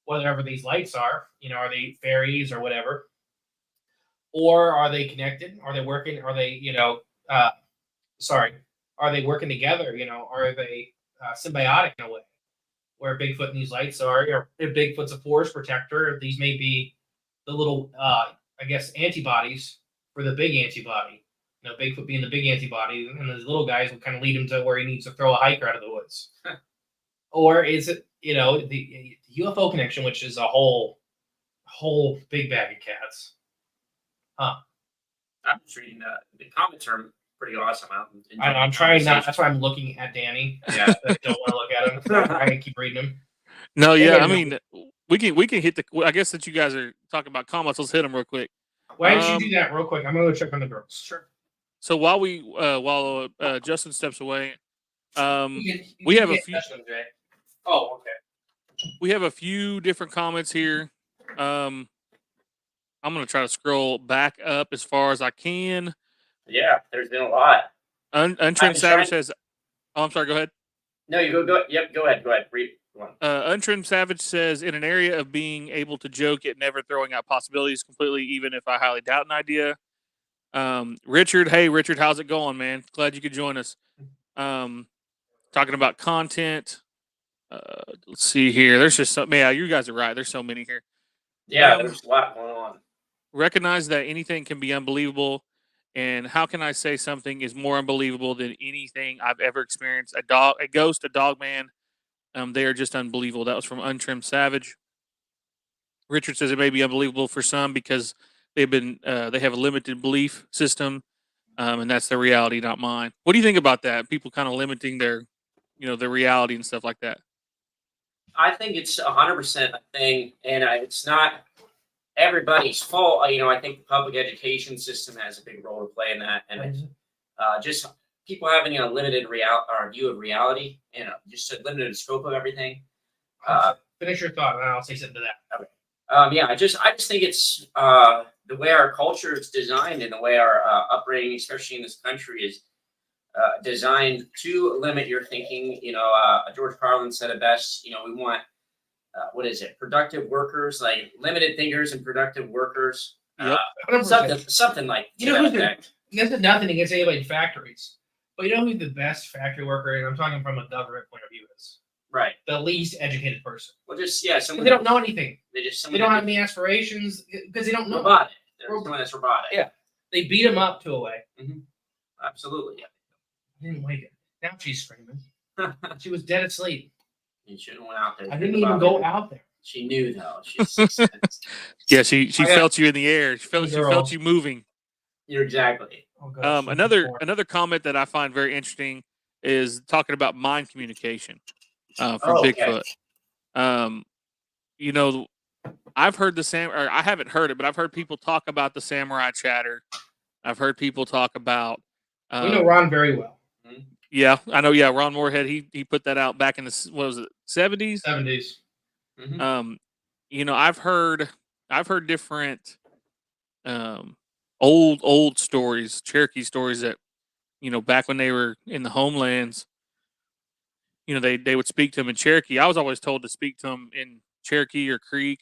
whatever these lights are? Are they fairies or whatever? Or are they connected? Are they working? Are they Are they working together? Are they symbiotic in a way? Where Bigfoot and these lights are, or if Bigfoot's a forest protector, these may be the little, antibodies for the big antibody. Bigfoot being the big antibody, and those little guys will kind of lead him to where he needs to throw a hiker out of the woods. Or is it, the UFO connection, which is a whole big bag of cats? I'm just reading the comments are pretty awesome. I'm trying not. That's why I'm looking at Danny. Yeah, I don't want to look at him. I keep reading him. No, yeah, I mean, we can hit the. I guess that you guys are talking about comments. Let's hit them real quick. Why don't you do that real quick? I'm gonna go check on the girls. Sure. So while Justin steps away, we have a few. Oh, okay. We have a few different comments here. I'm gonna try to scroll back up as far as I can. Yeah, there's been a lot. Untrimmed Savage says, "Oh, I'm sorry. Go ahead." No, you go. Yep, go ahead. Read one. Untrimmed Savage says, "In an area of being able to joke yet never throwing out possibilities completely, even if I highly doubt an idea." Richard, hey Richard, how's it going, man? Glad you could join us. Talking about content. Let's see here. There's just so, yeah, you guys are right. There's so many here. Yeah, there's a lot going on. Recognize that anything can be unbelievable, and how can I say something is more unbelievable than anything I've ever experienced? A ghost, a dog man. They are just unbelievable. That was from Untrimmed Savage. Richard says it may be unbelievable for some because they have a limited belief system, and that's their reality, not mine. What do you think about that? People kind of limiting their reality and stuff like that. I think it's 100% a thing, and it's not everybody's fault. I think the public education system has a big role to play in that, and just people having a limited view of reality and just a limited scope of everything. Finish your thought, and I'll say something to that. Okay. I just think it's the way our culture is designed and the way our upbringing, especially in this country, is designed to limit your thinking. George Carlin said it best. We want what is it? Productive workers, like limited thinkers and productive workers. Yep. 100%. Something like You to know that who's the, effect. this is nothing against anybody in factories, but you know who the best factory worker, and I'm talking from a government point of view, is Right. the least educated person. Well, just 'Cause someone they don't know anything. They just They don't have any aspirations because they don't know. robotic. There's someone that's robotic. Yeah. They beat him up to a way. Absolutely. Yeah. I didn't like it. Now she's screaming. She was dead asleep. You shouldn't went out there. I didn't even go out there. She knew though. She's 6 cents. Yeah, she I got- felt you in the air. She felt Girl. you moving. You're exactly. Oh, gosh, Another comment that I find very interesting is talking about mind communication from Okay. Bigfoot. I've heard or I haven't heard it, but I've heard people talk about the samurai chatter. I've heard people talk about. we know Ron very well. Yeah, I know. Yeah, Ron Moorhead. He put that out back in the 70s. 70s. I've heard different old stories, Cherokee stories that back when they were in the homelands, they would speak to them in Cherokee. I was always told to speak to them in Cherokee or Creek,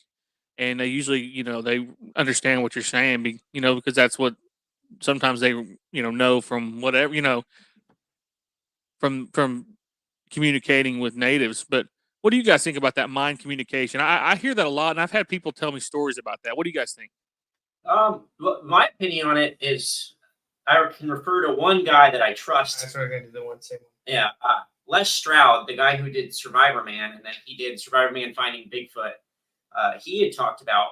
and they usually they understand what you're saying, because that's what sometimes they know from whatever from communicating with natives. But what do you guys think about that mind communication? I hear that a lot, and I've had people tell me stories about that. What do you guys think? My opinion on it is I can refer to one guy that I trust. That's what I'm going to do. The one same one. Yeah, Les Stroud, the guy who did Survivor Man, and then he did Survivor Man Finding Bigfoot. He had talked about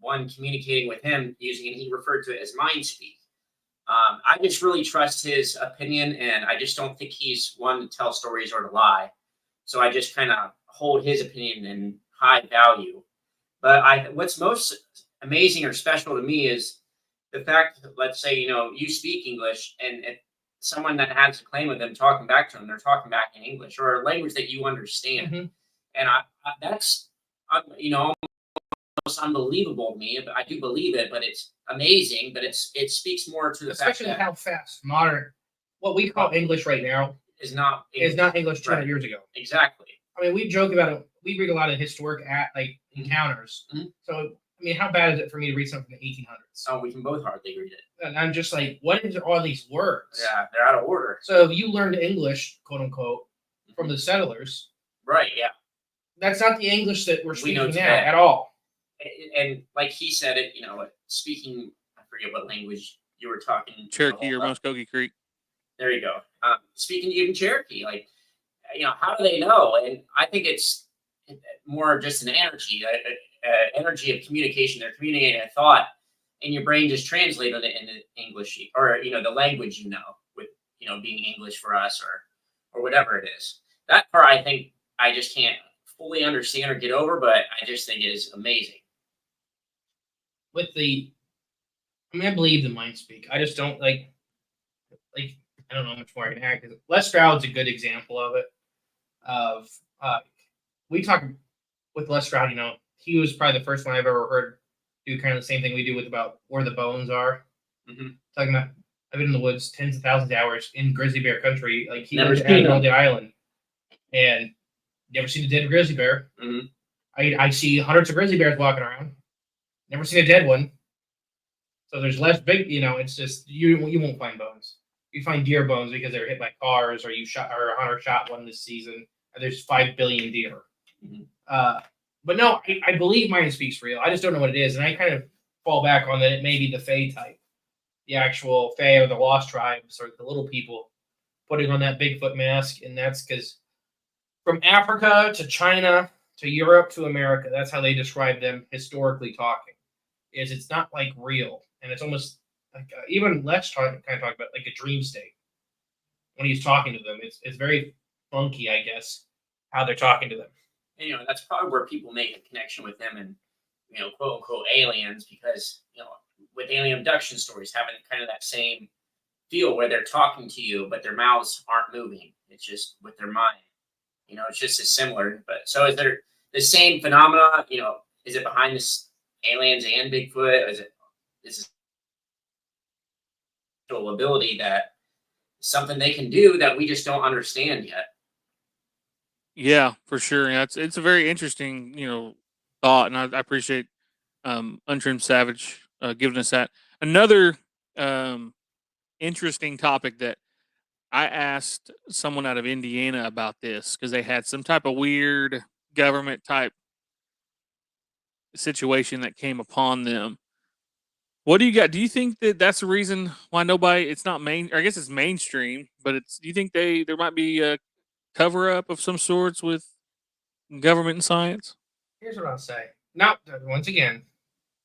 one communicating with him using, and he referred to it as mind speak. I just really trust his opinion, and I just don't think he's one to tell stories or to lie. So I just kind of hold his opinion in high value. But what's most amazing or special to me is the fact that, let's say, you speak English, and if someone that has a claim of them talking back to them, they're talking back in English or a language that you understand. And that's almost unbelievable to me. But I do believe it, but it's amazing. But it speaks more to the Especially fact that how fast modern, what we call English right now, is not English 200 Right. years ago. exactly. I mean, we joke about it. We read a lot of historic encounters. So, I mean, how bad is it for me to read something from the 1800s? Oh, we can both hardly read it. And I'm just like, what is all these words? Yeah, they're out of order. So if you learned English, quote unquote, from the settlers, Right, yeah. that's not the English that we're We know speaking now today. at all. And like he said it, speaking, I forget what language you were talking. Cherokee or Muskogee Creek. There you go. Speaking even Cherokee, how do they know? And I think it's more just an energy, energy of communication. They're communicating a thought, and your brain just translated it into English, or the language with being English for us, or whatever it is. That part, I think, I just can't fully understand or get over, but I just think it is amazing. I believe the mind speak. I just don't like I don't know how much more I can add because Les Stroud's a good example of it. We talk with Les Stroud, he was probably the first one I've ever heard do kind of the same thing we do with about where the bones are. Talking about, I've been in the woods tens of thousands of hours in grizzly bear country. Like he Never lives seen on the island, and never seen a dead grizzly bear. I see hundreds of grizzly bears walking around. Never seen a dead one. So there's less big, it's just you won't find bones. You find deer bones because they were hit by cars, or a hunter shot one this season. And there's 5 billion deer. But no, I believe mind speaks real. I just don't know what it is, and I kind of fall back on that it may be the Fae type, the actual Fae or the Lost Tribes or the little people putting on that Bigfoot mask, and that's because from Africa to China to Europe to America, that's how they describe them historically talking. It's not like real, and it's almost like even Les kind of talk about like a dream state when he's talking to them. It's very funky, I guess, how they're talking to them. And, that's probably where people make a connection with them and, quote unquote aliens, because, with alien abduction stories, having kind of that same feel where they're talking to you, but their mouths aren't moving. It's just with their mind. It's just as similar. But so is there the same phenomena? Is it behind this aliens and Bigfoot? Is it ability that something they can do that we just don't understand yet. Yeah, for sure. Yeah, it's a very interesting, thought, and I appreciate Untrimmed Savage giving us that. Another um, interesting topic that I asked someone out of Indiana about this because they had some type of weird government type situation that came upon them. What do you got? Do you think that that's the reason why nobody? It's not main. I guess it's mainstream, but it's. Do you think there might be a cover up of some sorts with government and science? Here's what I'll say. Not once again,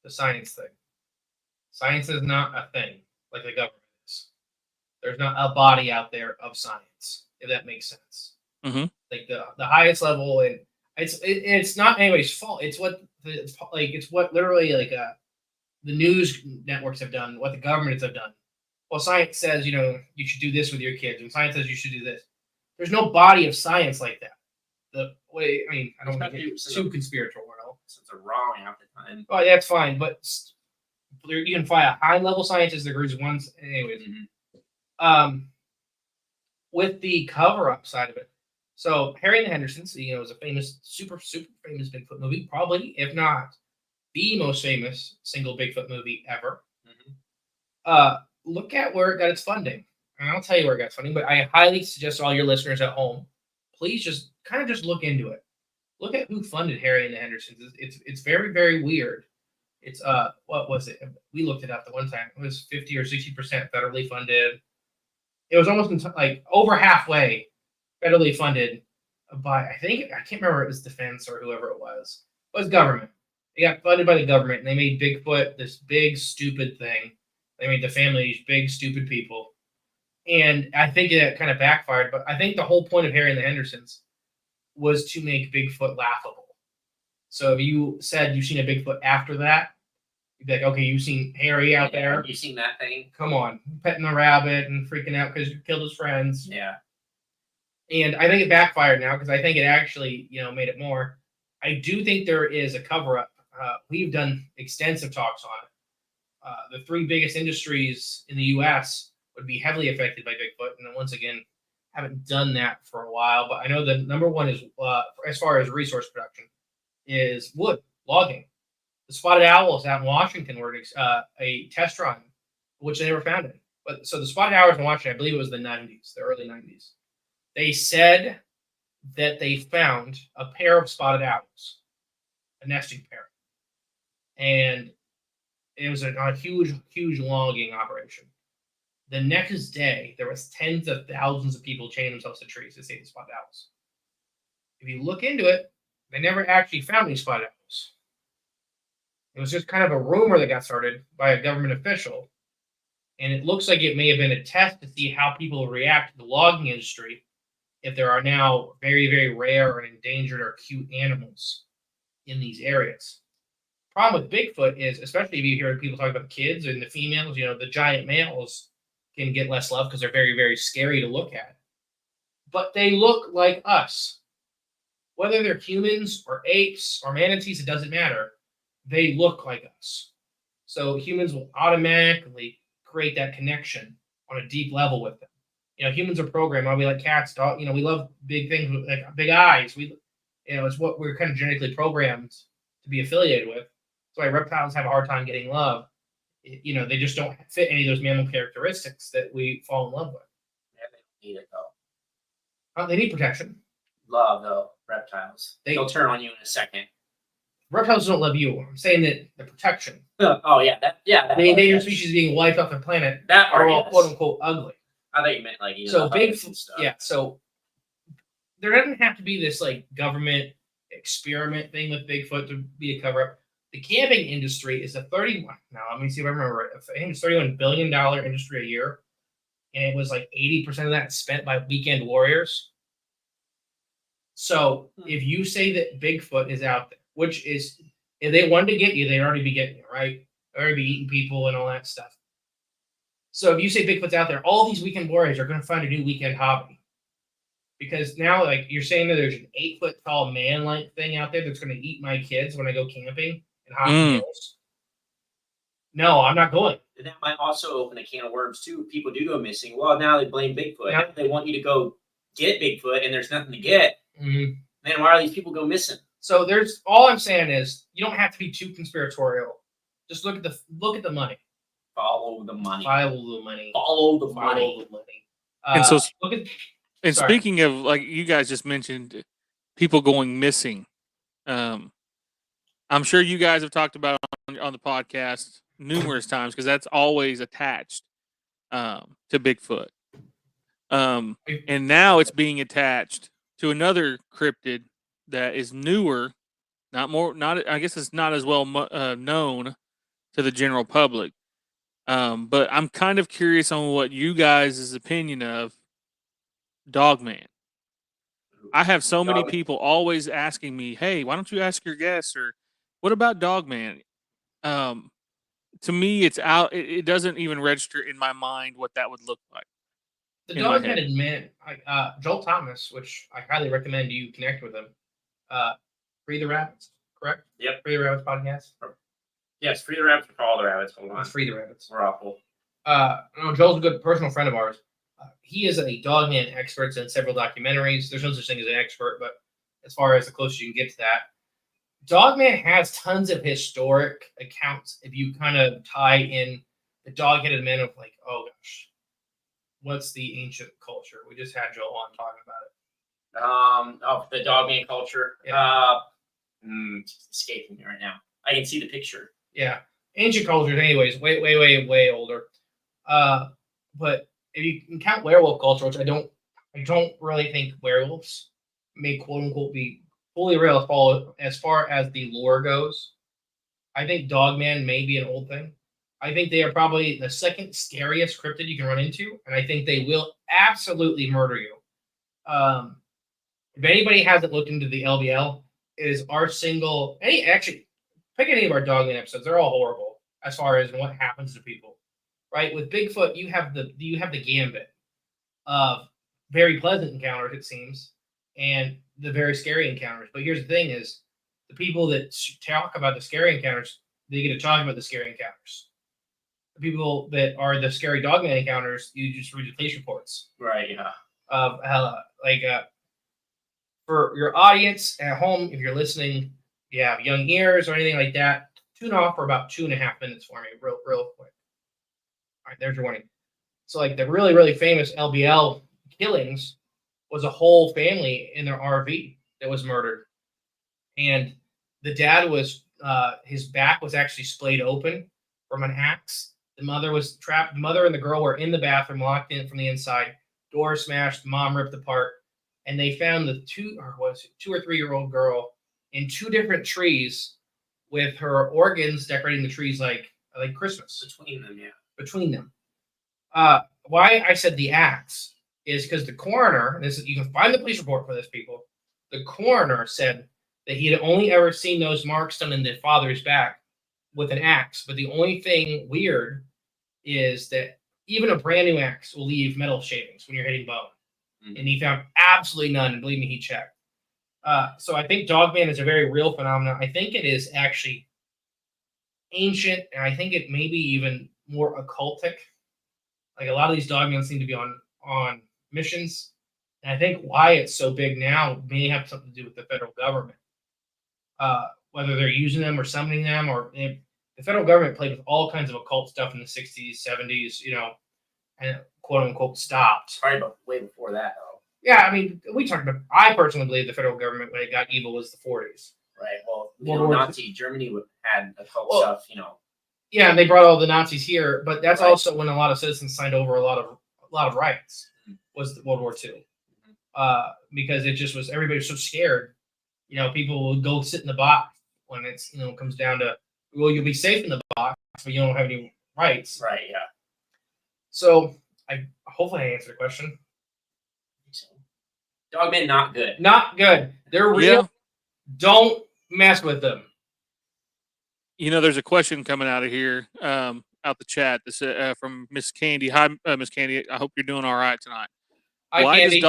the science thing. Science is not a thing like the government is. There's not a body out there of science, if that makes sense. Mhm. Like the highest level, and it's not anybody's fault. It's what literally the news networks have done, what the governments have done. Well, science says you should do this with your kids, and science says you should do this. There's no body of science like that. The way I don't want to get too conspiratorial. Since they're wrong half the time. Oh, yeah, that's fine, but you can find a high level scientist that agrees once. Anyways, with the cover up side of it. So Harry and the Hendersons, is a famous, super famous Bigfoot movie, probably if not the most famous single Bigfoot movie ever. Look at where it got its funding, and I'll tell you where it got its funding. But I highly suggest all your listeners at home, please just look into it. Look at who funded Harry and the Hendersons. It's very, very weird. It's what was it? We looked it up the one time. It was 50 or 60% federally funded. It was almost like over halfway federally funded by I can't remember if it was defense or whoever it was. It was government. They got funded by the government, and they made Bigfoot this big stupid thing. They made the family these big stupid people, and I think it kind of backfired. But I think the whole point of Harry and the Hendersons was to make Bigfoot laughable. So if you said you've seen a Bigfoot after that, you'd be like, okay, you've seen Harry out there. You've seen that thing? Come on, petting the rabbit and freaking out because you killed his friends. Yeah. And I think it backfired now because I think it actually, made it more. I do think there is a cover up. We've done extensive talks on it. The three biggest industries in the U.S. would be heavily affected by Bigfoot, and once again, haven't done that for a while. But I know the number one is, as far as resource production, is wood logging. The spotted owls out in Washington were a test run, which they never found it. But so the spotted owls in Washington, I believe it was the early 90s. They said that they found a pair of spotted owls, a nesting pair, and it was a huge, huge logging operation. The next day, there was tens of thousands of people chaining themselves to trees to see the spotted owls. If you look into it, they never actually found any spotted owls. It was just kind of a rumor that got started by a government official, and it looks like it may have been a test to see how people react to the logging industry if there are now very, very rare and endangered or cute animals in these areas. Problem with Bigfoot is, especially if you hear people talk about kids and the females, the giant males can get less love because they're very, very scary to look at. But they look like us. Whether they're humans or apes or manatees, it doesn't matter. They look like us. So humans will automatically create that connection on a deep level with them. Humans are programmed. We like cats, dog. We love big things with like big eyes. It's what we're kind of genetically programmed to be affiliated with. That's why reptiles have a hard time getting love. They just don't fit any of those mammal characteristics that we fall in love with. Yeah, they don't need it though. They need protection. Love though, reptiles. They'll turn on you in a second. Reptiles don't love you. I'm saying that the protection. Oh yeah, The endangered species being wiped off the planet that are all quote unquote ugly. I thought you meant like so Bigfoot. Yeah, so there doesn't have to be this like government experiment thing with Bigfoot to be a cover up. The camping industry is a 31. Now let me see if I remember right. I think it's $31 billion industry a year, and it was like 80% of that spent by weekend warriors. So if you say that Bigfoot is out there, which is if they wanted to get you, they'd already be getting you, right? They'd already be eating people and all that stuff. So if you say Bigfoot's out there, all these weekend warriors are going to find a new weekend hobby. Because now, like, you're saying that there's an 8-foot tall man-like thing out there that's going to eat my kids when I go camping in Hot Hills. No, I'm not going. that might also open a can of worms too. People do go missing. Well, now they blame Bigfoot. Yeah. Now they want you to go get Bigfoot, and there's nothing to get. Mhm. Man, why are these people go missing? So there's all I'm saying is you don't have to be too conspiratorial. Just look at the money. Follow the money. Follow the money. Follow the Follow money. the money. And so- look at And Sorry. speaking of, like you guys just mentioned, people going missing. I'm sure you guys have talked about it on the podcast numerous times because that's always attached to Bigfoot. And now it's being attached to another cryptid that is newer, I guess it's not as well known to the general public. But I'm kind of curious on what you guys' opinion of Dogman. I have so many Dogman. people always asking me, "Hey, why don't you ask your guests?" Or what about Dogman? To me, it's out. It doesn't even register in my mind what that would look like. the in my dog-headed man, Joel Thomas, which I highly recommend you connect with him. Free the Rabbits, correct? Yep. Free the Rabbits podcast. Yes, free the rabbits for all the rabbits. Hold on. It's Free the Rabbits. We're awful. No, Joel's a good personal friend of ours. He is a dogman expert in several documentaries. There's no such thing as an expert, but as far as the closest you can get to that, Dogman has tons of historic accounts. If you kind of tie in the dog-headed men of like, oh gosh, what's the ancient culture? We just had Joel on talking about it. Of the dogman culture. Yeah. It's escaping me right now. I can see the picture. Yeah, ancient cultures, anyways, way older. But if you can count werewolf culture, which I don't really think werewolves may quote unquote be fully real as far as the lore goes. I think Dogman may be an old thing. I think they are probably the second scariest cryptid you can run into, and I think they will absolutely murder you. If anybody hasn't looked into the LBL, it is our single. Pick any of our Dogman episodes; they're all horrible as far as what happens to people. Right, with Bigfoot, you have the gambit of very pleasant encounters, it seems, and the very scary encounters. But here's the thing: is the people that talk about the scary encounters, they get to talk about the scary encounters. The people that are the scary Dogman encounters, you just read the police reports. Right. Yeah. For your audience at home, if you're listening, you have young ears or anything like that, tune off for about 2.5 minutes for me, real quick. All right, there's your warning. So, like the really, really famous LBL killings was a whole family in their RV that was murdered, and the dad was his back was actually splayed open from an axe. The mother was trapped. The mother and the girl were in the bathroom, locked in from the inside. Door smashed. Mom ripped apart, and they found the 2 or 3 year old girl in 2 different trees with her organs decorating the trees like Christmas. Between them. Why I said the axe is because the coroner, you can find the police report for this, people. The coroner said that he had only ever seen those marks done in the father's back with an axe. But the only thing weird is that even a brand new axe will leave metal shavings when you're hitting bone. Mm-hmm. And he found absolutely none. And believe me, he checked. So I think Dogman is a very real phenomenon. I think it is actually ancient, and I think it may be even more occultic. Like a lot of these Dogmen seem to be on missions. And I think why it's so big now may have something to do with the federal government. Whether they're using them or summoning them, or the federal government played with all kinds of occult stuff in the 60s, 70s, and quote unquote stopped. Probably way before that, though. Yeah, I mean, I personally believe the federal government, when it got evil, was the 40s. Right. Well, Nazi Germany had occult stuff, Yeah, and they brought all the Nazis here, but that's also when a lot of citizens signed over a lot of rights. Was World War II, because it just was everybody was so scared. People would go sit in the box when it's comes down to, well, you'll be safe in the box, but you don't have any rights. Right. Yeah. So hopefully I answered the question. Dogmen not good. Not good. They're real. Yeah. Don't mess with them. There's a question coming out of here, out the chat. This from Miss Candy. Hi, Miss Candy. I hope you're doing all right tonight. Hi, Candy.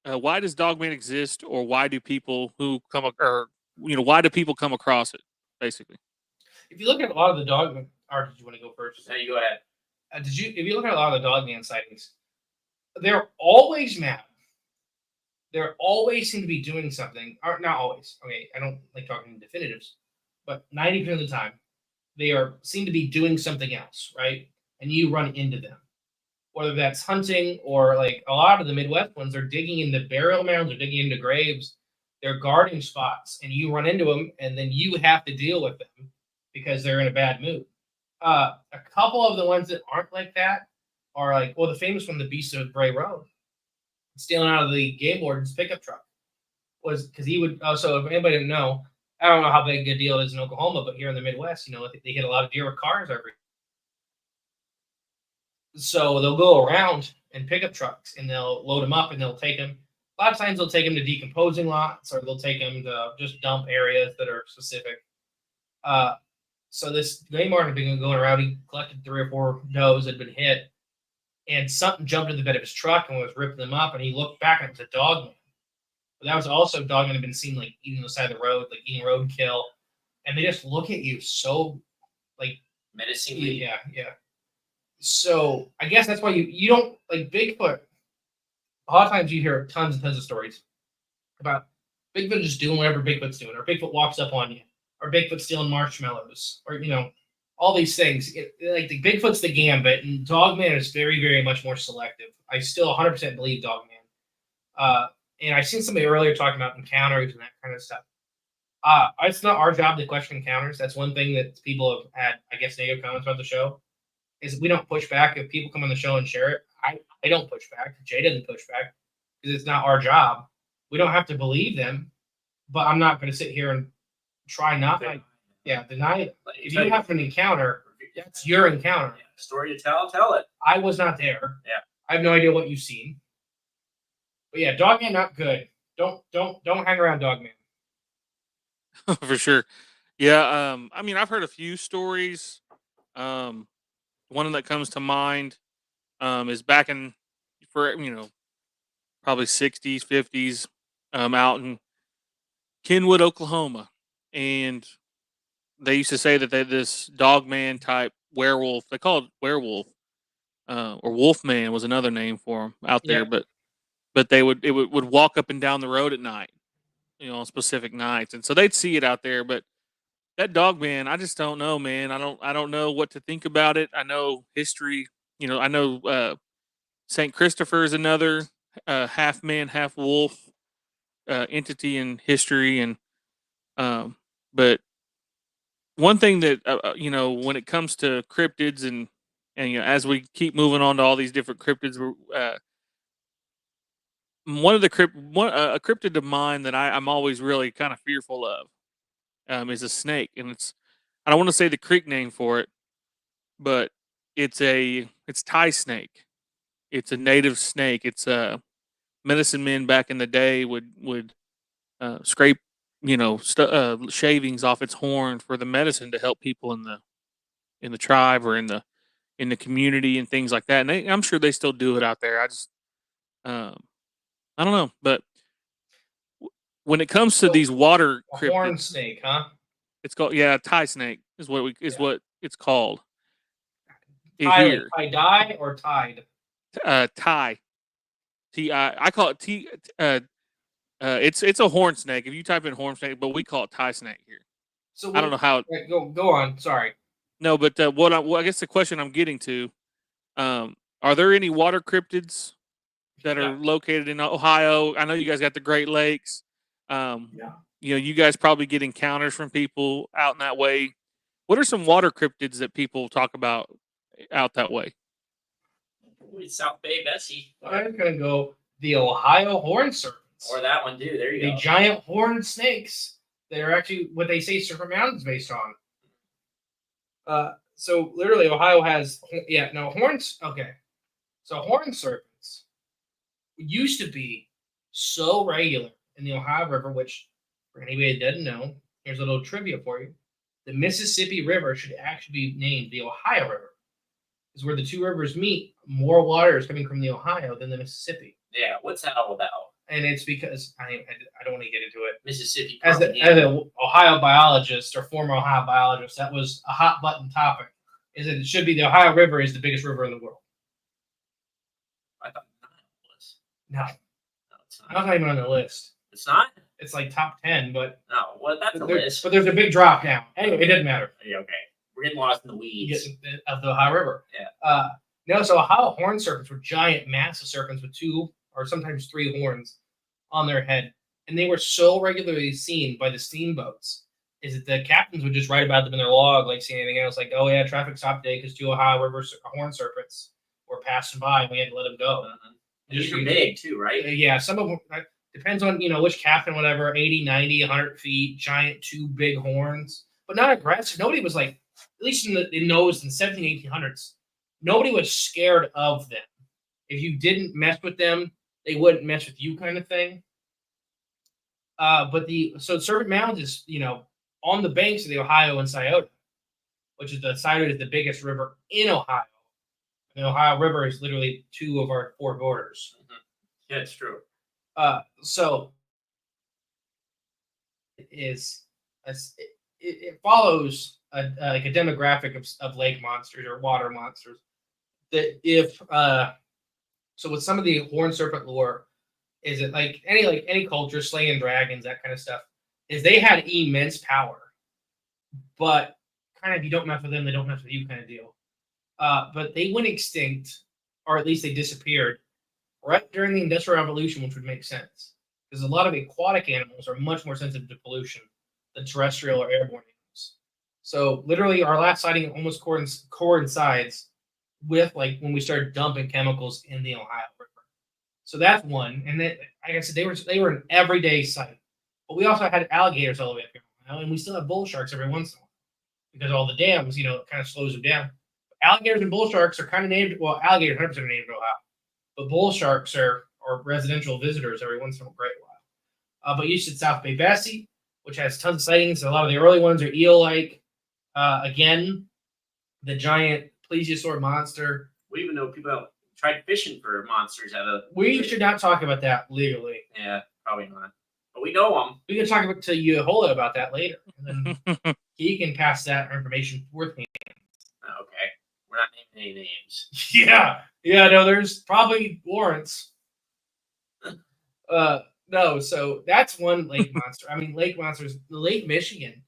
Why does Dogman exist, or why do people why do people come across it? Basically, if you look at a lot of the Dogmen, or did you want to go first? No, you go ahead. If you look at a lot of the Dogman sightings, they're always mad. They're always seem to be doing something. Or not always. Okay, I don't like talking definitives, but 90% of the time, they seem to be doing something else, right? And you run into them. Whether that's hunting or like a lot of the Midwest ones are digging into burial mounds or digging into graves. They're guarding spots, and you run into them, and then you have to deal with them because they're in a bad mood. A couple of the ones that aren't like that are like, well, the famous one, the Beast of Bray Road, stealing out of the game warden's pickup truck, was because he would. Also, if anybody didn't know, I don't know how big a deal it is in Oklahoma, but here in the Midwest, they hit a lot of deer with cars every. So they'll go around in pickup trucks and they'll load them up and they'll take them. A lot of times they'll take them to decomposing lots or they'll take them to just dump areas that are specific. So this game warden had been going around. He collected 3 or 4 does that had been hit, and something jumped in the bed of his truck and was ripping them up. And he looked back and it was a dogman. But that was also dogman had been seen like eating the side of the road, like eating roadkill, and they just look at you so like menacingly. Yeah. So I guess that's why you don't like Bigfoot. A lot of times you hear tons and tons of stories about Bigfoot just doing whatever Bigfoot's doing, or Bigfoot walks up on you, or Bigfoot stealing marshmallows, or all these things. Like the Bigfoot's the gambit, and Dogman is very, very much more selective. I still 100% believe Dogman. And I've seen somebody earlier talking about encounters and that kind of stuff. It's not our job to question encounters. That's one thing that people have had, I guess, negative comments about the show. Is we don't push back if people come on the show and share it. I don't push back. Jay doesn't push back because it's not our job. We don't have to believe them, but I'm not going to sit here and try not to deny it. If you have an encounter, that's your encounter. Yeah, story to tell it. I was not there. Yeah. I have no idea what you've seen. But yeah, Dogman not good. Don't hang around Dogman. For sure. Yeah, I mean, I've heard a few stories. One that comes to mind is back in probably 60s, 50s, out in Kenwood, Oklahoma, and they used to say that this dogman type werewolf. They called it werewolf, or wolfman was another name for him out there. Yeah. But it would walk up and down the road at night, on specific nights, and so they'd see it out there. But that dogman, I just don't know, man. I don't know what to think about it. I know history. I know Saint Christopher is another half man, half wolf entity in history, and but one thing that when it comes to cryptids and as we keep moving on to all these different cryptids, one of the a cryptid of mine that I'm always really kind of fearful of is a snake, and I don't want to say the Creek name for it, but it's tie snake. It's a native snake. It's medicine men back in the day would scrape shavings off its horn for the medicine to help people in the tribe or in the community and things like that. And I'm sure they still do it out there. I just I don't know, but when it comes to these water cryptids, Horn snake, huh? it's called tie snake is what what it's called. Tie dye or tide? Tie. I call it T. It's a horn snake. If you type in horn snake, but we call it tie snake here. So I don't know how. Go on. Sorry. No, but I guess the question I'm getting to, are there any water cryptids that are located in Ohio? I know you guys got the Great Lakes. You guys probably get encounters from people out in that way. What are some water cryptids that people talk about out that way? South Bay Bessie. I'm gonna go the Ohio horn serpents, Or that one too. There you the go. giant horned snakes that are actually what they say Serpent Mountain's based on. So literally Ohio has horns. Okay, so horn serpents used to be so regular in the Ohio River, which for anybody that doesn't know, here's a little trivia for you. The Mississippi River should actually be named the Ohio River. Is where the two rivers meet. More water is coming from the Ohio than the Mississippi. Yeah, what's that all about? And it's because I don't want to get into it. Mississippi. As an Ohio biologist or former Ohio biologist, that was a hot button topic is that it should be the Ohio River is the biggest river in the world. I thought the Nile was. No, No, it's I was not. not even on the list. It's not? It's like top 10, but No, well, that's a there- list. but there's a big drop down. Anyway, it doesn't matter. Yeah, okay. We're getting lost in the You weeds. get of the Ohio River. Yeah. No, so Ohio horn serpents were giant, massive serpents with 2 or sometimes 3 horns on their head, and they were so regularly seen by the steamboats. Is that the captains would just write about them in their log, like seeing anything else, like, oh yeah, traffic stopped today because 2 Ohio River horn serpents were passing by, and we had to let them go. These are big too, right? Yeah, some of them depends on which captain, whatever, 80, 90, 100 feet, giant, 2 big horns, but not aggressive. Nobody was like, at least in those in 17, 1800s, nobody was scared of them. If you didn't mess with them, they wouldn't mess with you, kind of thing. But so Serpent Mound is on the banks of the Ohio and Scioto, which is the biggest river in Ohio. The Ohio River is literally 2 of our 4 borders. Yeah, it's true. So it follows like a demographic of lake monsters or water monsters. That if so with some of the horned serpent lore, is it like any culture slaying dragons, that kind of stuff, is they had immense power, but kind of you don't mess with them, they don't mess with you, kind of deal. But they went extinct, or at least they disappeared right during the Industrial Revolution, which would make sense because a lot of aquatic animals are much more sensitive to pollution than terrestrial or airborne animals. So literally, our last sighting almost coincides with like when we started dumping chemicals in the Ohio River. So that's one, and then like I said, they were an everyday sight. But we also had alligators all the way up here, and we still have bull sharks every once in a while because all the dams, it kind of slows them down. Alligators and bull sharks are kind of named. Well, alligators 100% are named in Ohio, but bull sharks are residential visitors every once in a great while. But you said South Bay Bessie, which has tons of sightings. A lot of the early ones are eel-like. Again, the giant plesiosaur monster. We even know people tried fishing for monsters out of. We should not talk about that legally. Yeah, probably not. But we know them. We can talk to Yehola about that later. And then he can pass that information forth me. Okay. We're not naming any names. Yeah. No, there's probably warrants. No, so that's one lake monster. I mean, lake monsters, the Lake Michigan,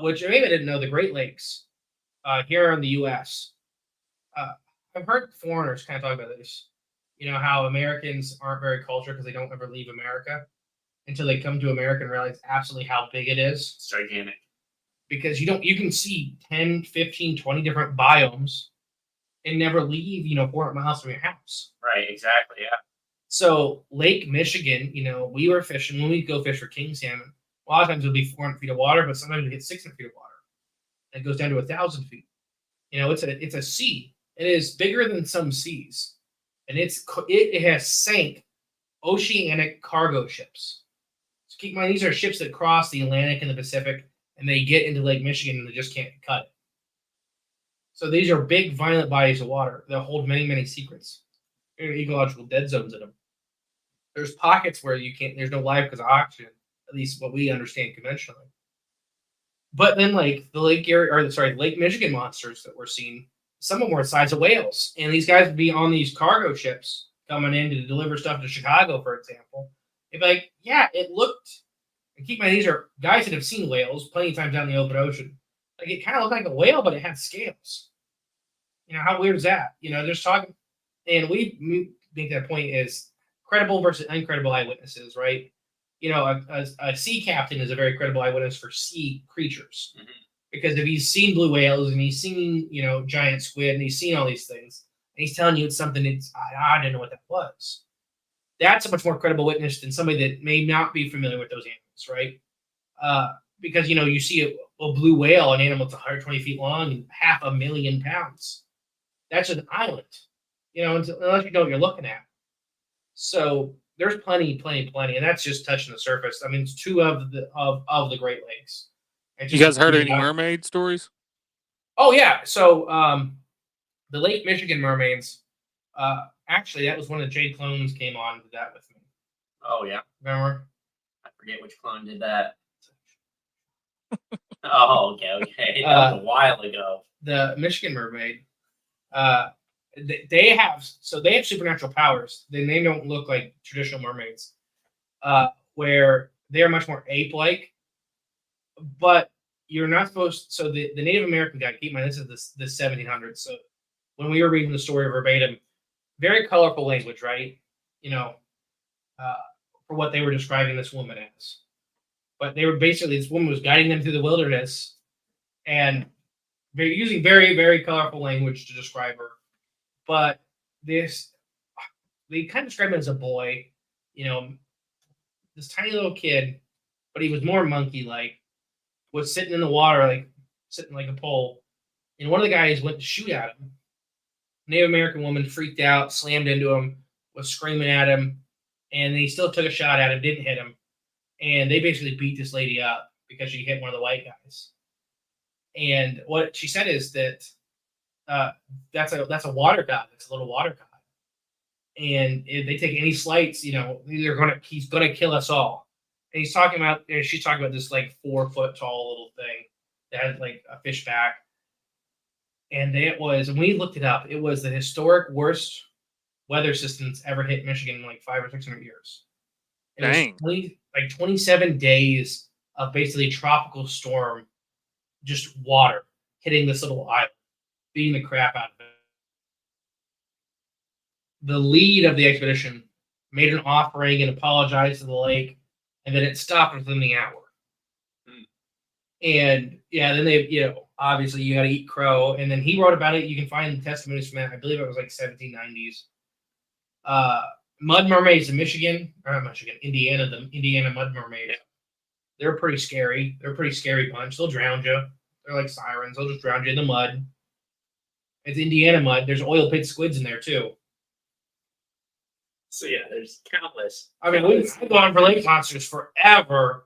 which maybe I didn't know, the Great Lakes here in the U.S. I've heard foreigners kind of talk about this. How Americans aren't very cultured because they don't ever leave America until they come to America and realize absolutely how big it is. It's gigantic. Because you can see 10, 15, 20 different biomes and never leave, 400 miles from your house. Right, exactly, yeah. So Lake Michigan, we were fishing when we go fish for king salmon. A lot of times it'll be 400 feet of water, but sometimes we get 600 feet of water. And it goes down to 1,000 feet. It's a sea. It is bigger than some seas, and it has sank oceanic cargo ships. So keep in mind, these are ships that cross the Atlantic and the Pacific, and they get into Lake Michigan and they just can't cut it. So these are big, violent bodies of water that hold many, many secrets. There are ecological dead zones in them. There's pockets where there's no life because of oxygen, at least what we understand conventionally. But then, like the Lake Michigan monsters that we're seeing, some of them were the size of whales, and these guys would be on these cargo ships coming in to deliver stuff to Chicago, for example. They'd be like, "Yeah, it looked." And keep in mind, these are guys that have seen whales plenty of times out in the open ocean. Like it kind of looked like a whale, but it had scales. How weird is that? Just talking, and we make that point is credible versus uncredible eyewitnesses, right? A sea captain is a very credible eyewitness for sea creatures. Mm-hmm. Because if he's seen blue whales and he's seen, giant squid and he's seen all these things, and he's telling you it's something I didn't know what that was. That's a much more credible witness than somebody that may not be familiar with those animals, right? Because, you see a blue whale, an animal that's 120 feet long and 500,000 pounds. That's an island, unless you know what you're looking at. So there's plenty, and that's just touching the surface. I mean, it's 2 of the Great Lakes. You guys heard any mermaid stories? Oh yeah. So the Lake Michigan mermaids. Actually, that was one of Jade clones came on to that with me. Oh yeah. Remember? I forget which clone did that. Oh, okay. That was a while ago. the Michigan mermaid, they have supernatural powers. They don't look like traditional mermaids, where they are much more ape-like. But you're not supposed. So the Native American guy, keep in mind this is the 1700s. So when we were reading the story verbatim, very colorful language, right? You know, for what they were describing this woman as. But they were basically, this woman was guiding them through the wilderness, and they're using very, very colorful language to describe her. But they kind of describe him as a boy, this tiny little kid, but he was more monkey-like, was sitting in the water, like sitting like a pole. And one of the guys went to shoot at him. Native American woman freaked out, slammed into him, was screaming at him, and he still took a shot at him, didn't hit him. And they basically beat this lady up because she hit one of the white guys. And what she said is that that's a water god. It's a little water god. And if they take any slights, he's gonna kill us all. And she's talking about this like 4 foot tall little thing that had like a fish back. And when we looked it up, it was the historic worst weather systems ever hit Michigan in like 500 or 600 years. It Dang. was 27 days of basically tropical storm, just water hitting this little island, beating the crap out of it. The lead of the expedition made an offering and apologized to the lake, and then it stopped within the hour. And then they, obviously you got to eat crow. And then he wrote about it. You can find the testimonies from that. I believe it was like 1790s. Mud mermaids in Indiana, the Indiana mud mermaids. They're pretty scary. They're a pretty scary bunch. They'll drown you. They're like sirens. They'll just drown you in the mud. It's Indiana mud. There's oil pit squids in there too. So yeah, there's countless. I mean, we've gone for lake monsters forever.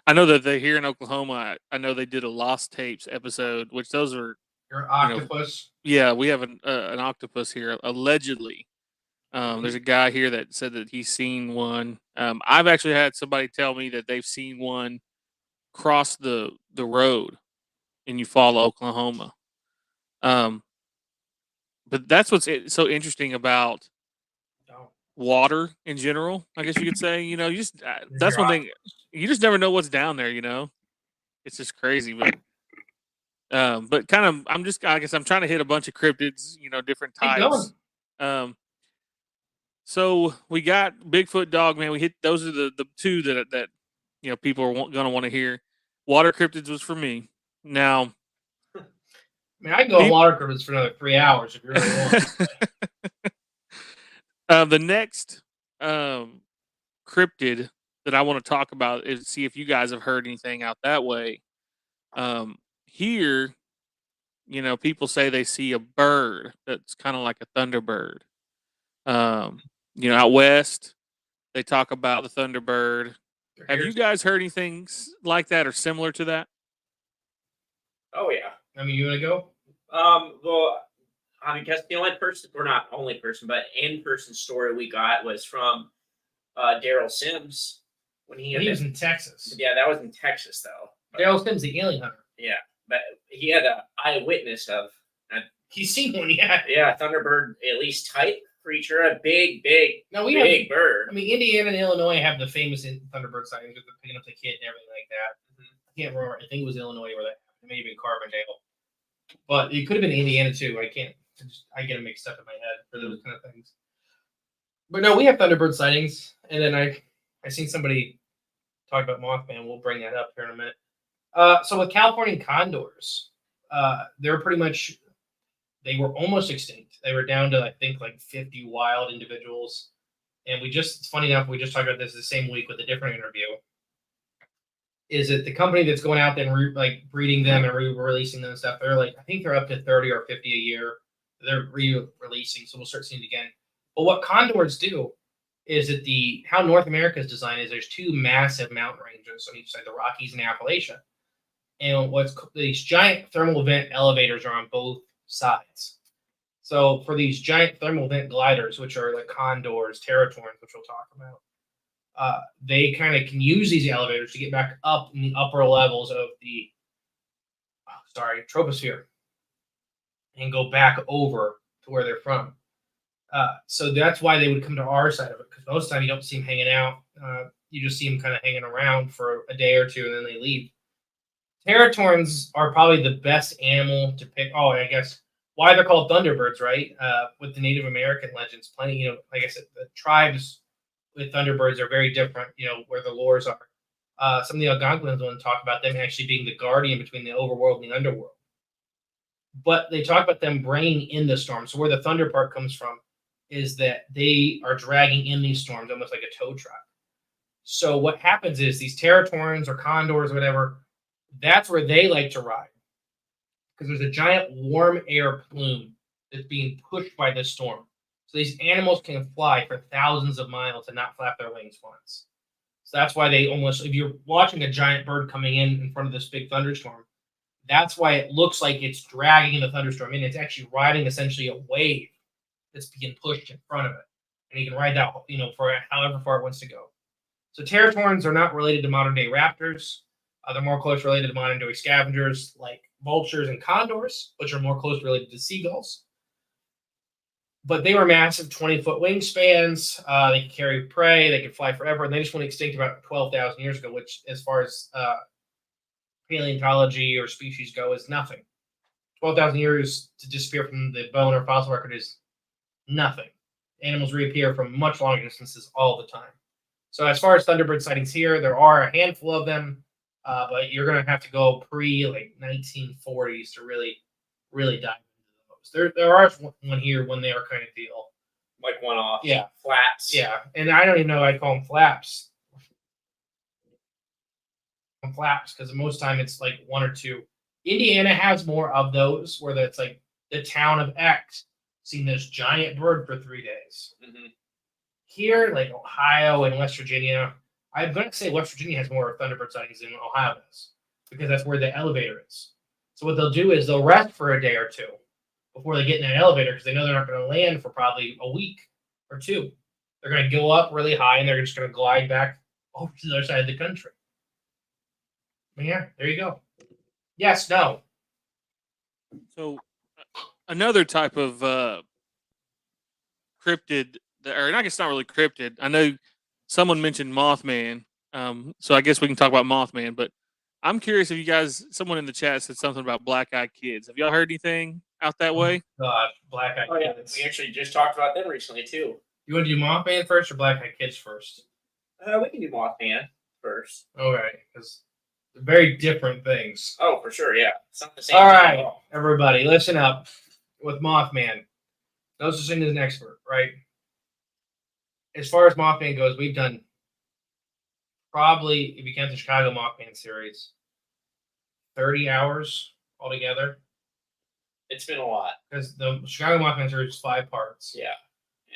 I know that here in Oklahoma, I know they did a Lost Tapes episode, which those are. Your octopus. Yeah, we have an octopus here, allegedly. There's a guy here that said that he's seen one. I've actually had somebody tell me that they've seen one cross the road in Eufaula, Oklahoma. But that's what's so interesting about water in general, I guess you could say. That's one thing. You just never know what's down there. It's just crazy. But kind of, I guess I'm trying to hit a bunch of cryptids. Different types. So we got Bigfoot, Dogman. We hit those are the two that people are going to want to hear. Water cryptids was for me. Now, I mean, I can go on water cryptids for another 3 hours if you really want. The next cryptid that I want to talk about is see if you guys have heard anything out that way. Here, people say they see a bird that's kind of like a thunderbird. Out west, they talk about the thunderbird. Have you guys heard anything like that or similar to that? Oh yeah. I mean, you want to go? Well, I guess the only person, or not only person, but in-person story we got was from Daryl Sims when he was in Texas. Yeah, that was in Texas though. Daryl Sims, the alien hunter. Yeah, but he had an eyewitness of. He's seen one, yeah. Yeah, thunderbird, at least type creature, a big bird. I mean, Indiana and Illinois have the famous thunderbird sightings with the picking up the kid and everything like that. I can't remember. I think it was Illinois where that happened. It may have been Carbondale, but it could have been Indiana too. I can't. I get them mixed up in my head for those kind of things. But no, we have thunderbird sightings, and then I seen somebody talk about Mothman. We'll bring that up here in a minute. So with Californian condors, they're pretty much. They were almost extinct. They were down to, I think, like 50 wild individuals. And it's funny enough, we just talked about this the same week with a different interview. Is that the company that's going out there and breeding them and releasing them and stuff, they're I think they're up to 30 or 50 a year. They're re-releasing, so we'll start seeing it again. But what condors do is that how North America is designed is there's two massive mountain ranges on each side, the Rockies and Appalachia. And these giant thermal vent elevators are on both sides. So for these giant thermal vent gliders, which are like condors, teratorns, which we'll talk about, they kind of can use these elevators to get back up in the upper levels of the troposphere, and go back over to where they're from. So that's why they would come to our side of it, because most of the time you don't see them hanging out. You just see them kind of hanging around for a day or two, and then they leave. Teratorns are probably the best animal to pick. Oh, I guess why they're called Thunderbirds, right? With the Native American legends, plenty. Like I said, the tribes with Thunderbirds are very different. Where the lores are. Some of the Algonquins want to talk about them actually being the guardian between the overworld and the underworld. But they talk about them bringing in the storm. So where the thunder part comes from is that they are dragging in these storms almost like a tow truck. So what happens is these Teratorns or Condors or whatever, that's where they like to ride, because there's a giant warm air plume that's being pushed by this storm. So these animals can fly for thousands of miles and not flap their wings once. So that's why they almost, if you're watching a giant bird coming in front of this big thunderstorm, that's why it looks like it's dragging in the thunderstorm, and it's actually riding essentially a wave that's being pushed in front of it. And you can ride that, for however far it wants to go. So Teratorns are not related to modern day raptors. They're more close related to modern day scavengers like vultures and condors, which are more closely related to seagulls. But they were massive 20-foot wingspans. They could carry prey. They could fly forever. And they just went extinct about 12,000 years ago, which, as far as paleontology or species go, is nothing. 12,000 years to disappear from the bone or fossil record is nothing. Animals reappear from much longer distances all the time. So as far as Thunderbird sightings here, there are a handful of them, but you're going to have to go like 1940s to really dive into those. There are one here when they are kind of deal. Like one off. Yeah. Flaps. Yeah, and I don't even know I'd call them flaps. Flaps, because most of the time it's like one or two. Indiana has more of those, where it's like the town of X seen this giant bird for 3 days. Mm-hmm. Here, like Ohio and West Virginia, I'm going to say West Virginia has more Thunderbird sightings than Ohio does, because that's where the elevator is. So what they'll do is they'll rest for a day or two before they get in that elevator, because they know they're not going to land for probably a week or two. They're going to go up really high, and they're just going to glide back over to the other side of the country. But yeah, there you go. Yes, no. So another type of cryptid, or I guess not really cryptid. I know someone mentioned Mothman, so I guess we can talk about Mothman. But I'm curious if you guys, someone in the chat said something about black-eyed kids. Have y'all heard anything out that way? God, black-eyed kids. We actually just talked about them recently too. You want to do Mothman first or black-eyed kids first? We can do Mothman first. Okay, because they're very different things. Oh, for sure, yeah. It's not the same. All thing right, at all. everybody, listen up. With Mothman, no such thing as an expert, right? As far as Mothman goes, we've done probably, if you count the Chicago Mothman series, 30 hours altogether. It's been a lot. Because the Chicago Mothman series is 5 parts. Yeah.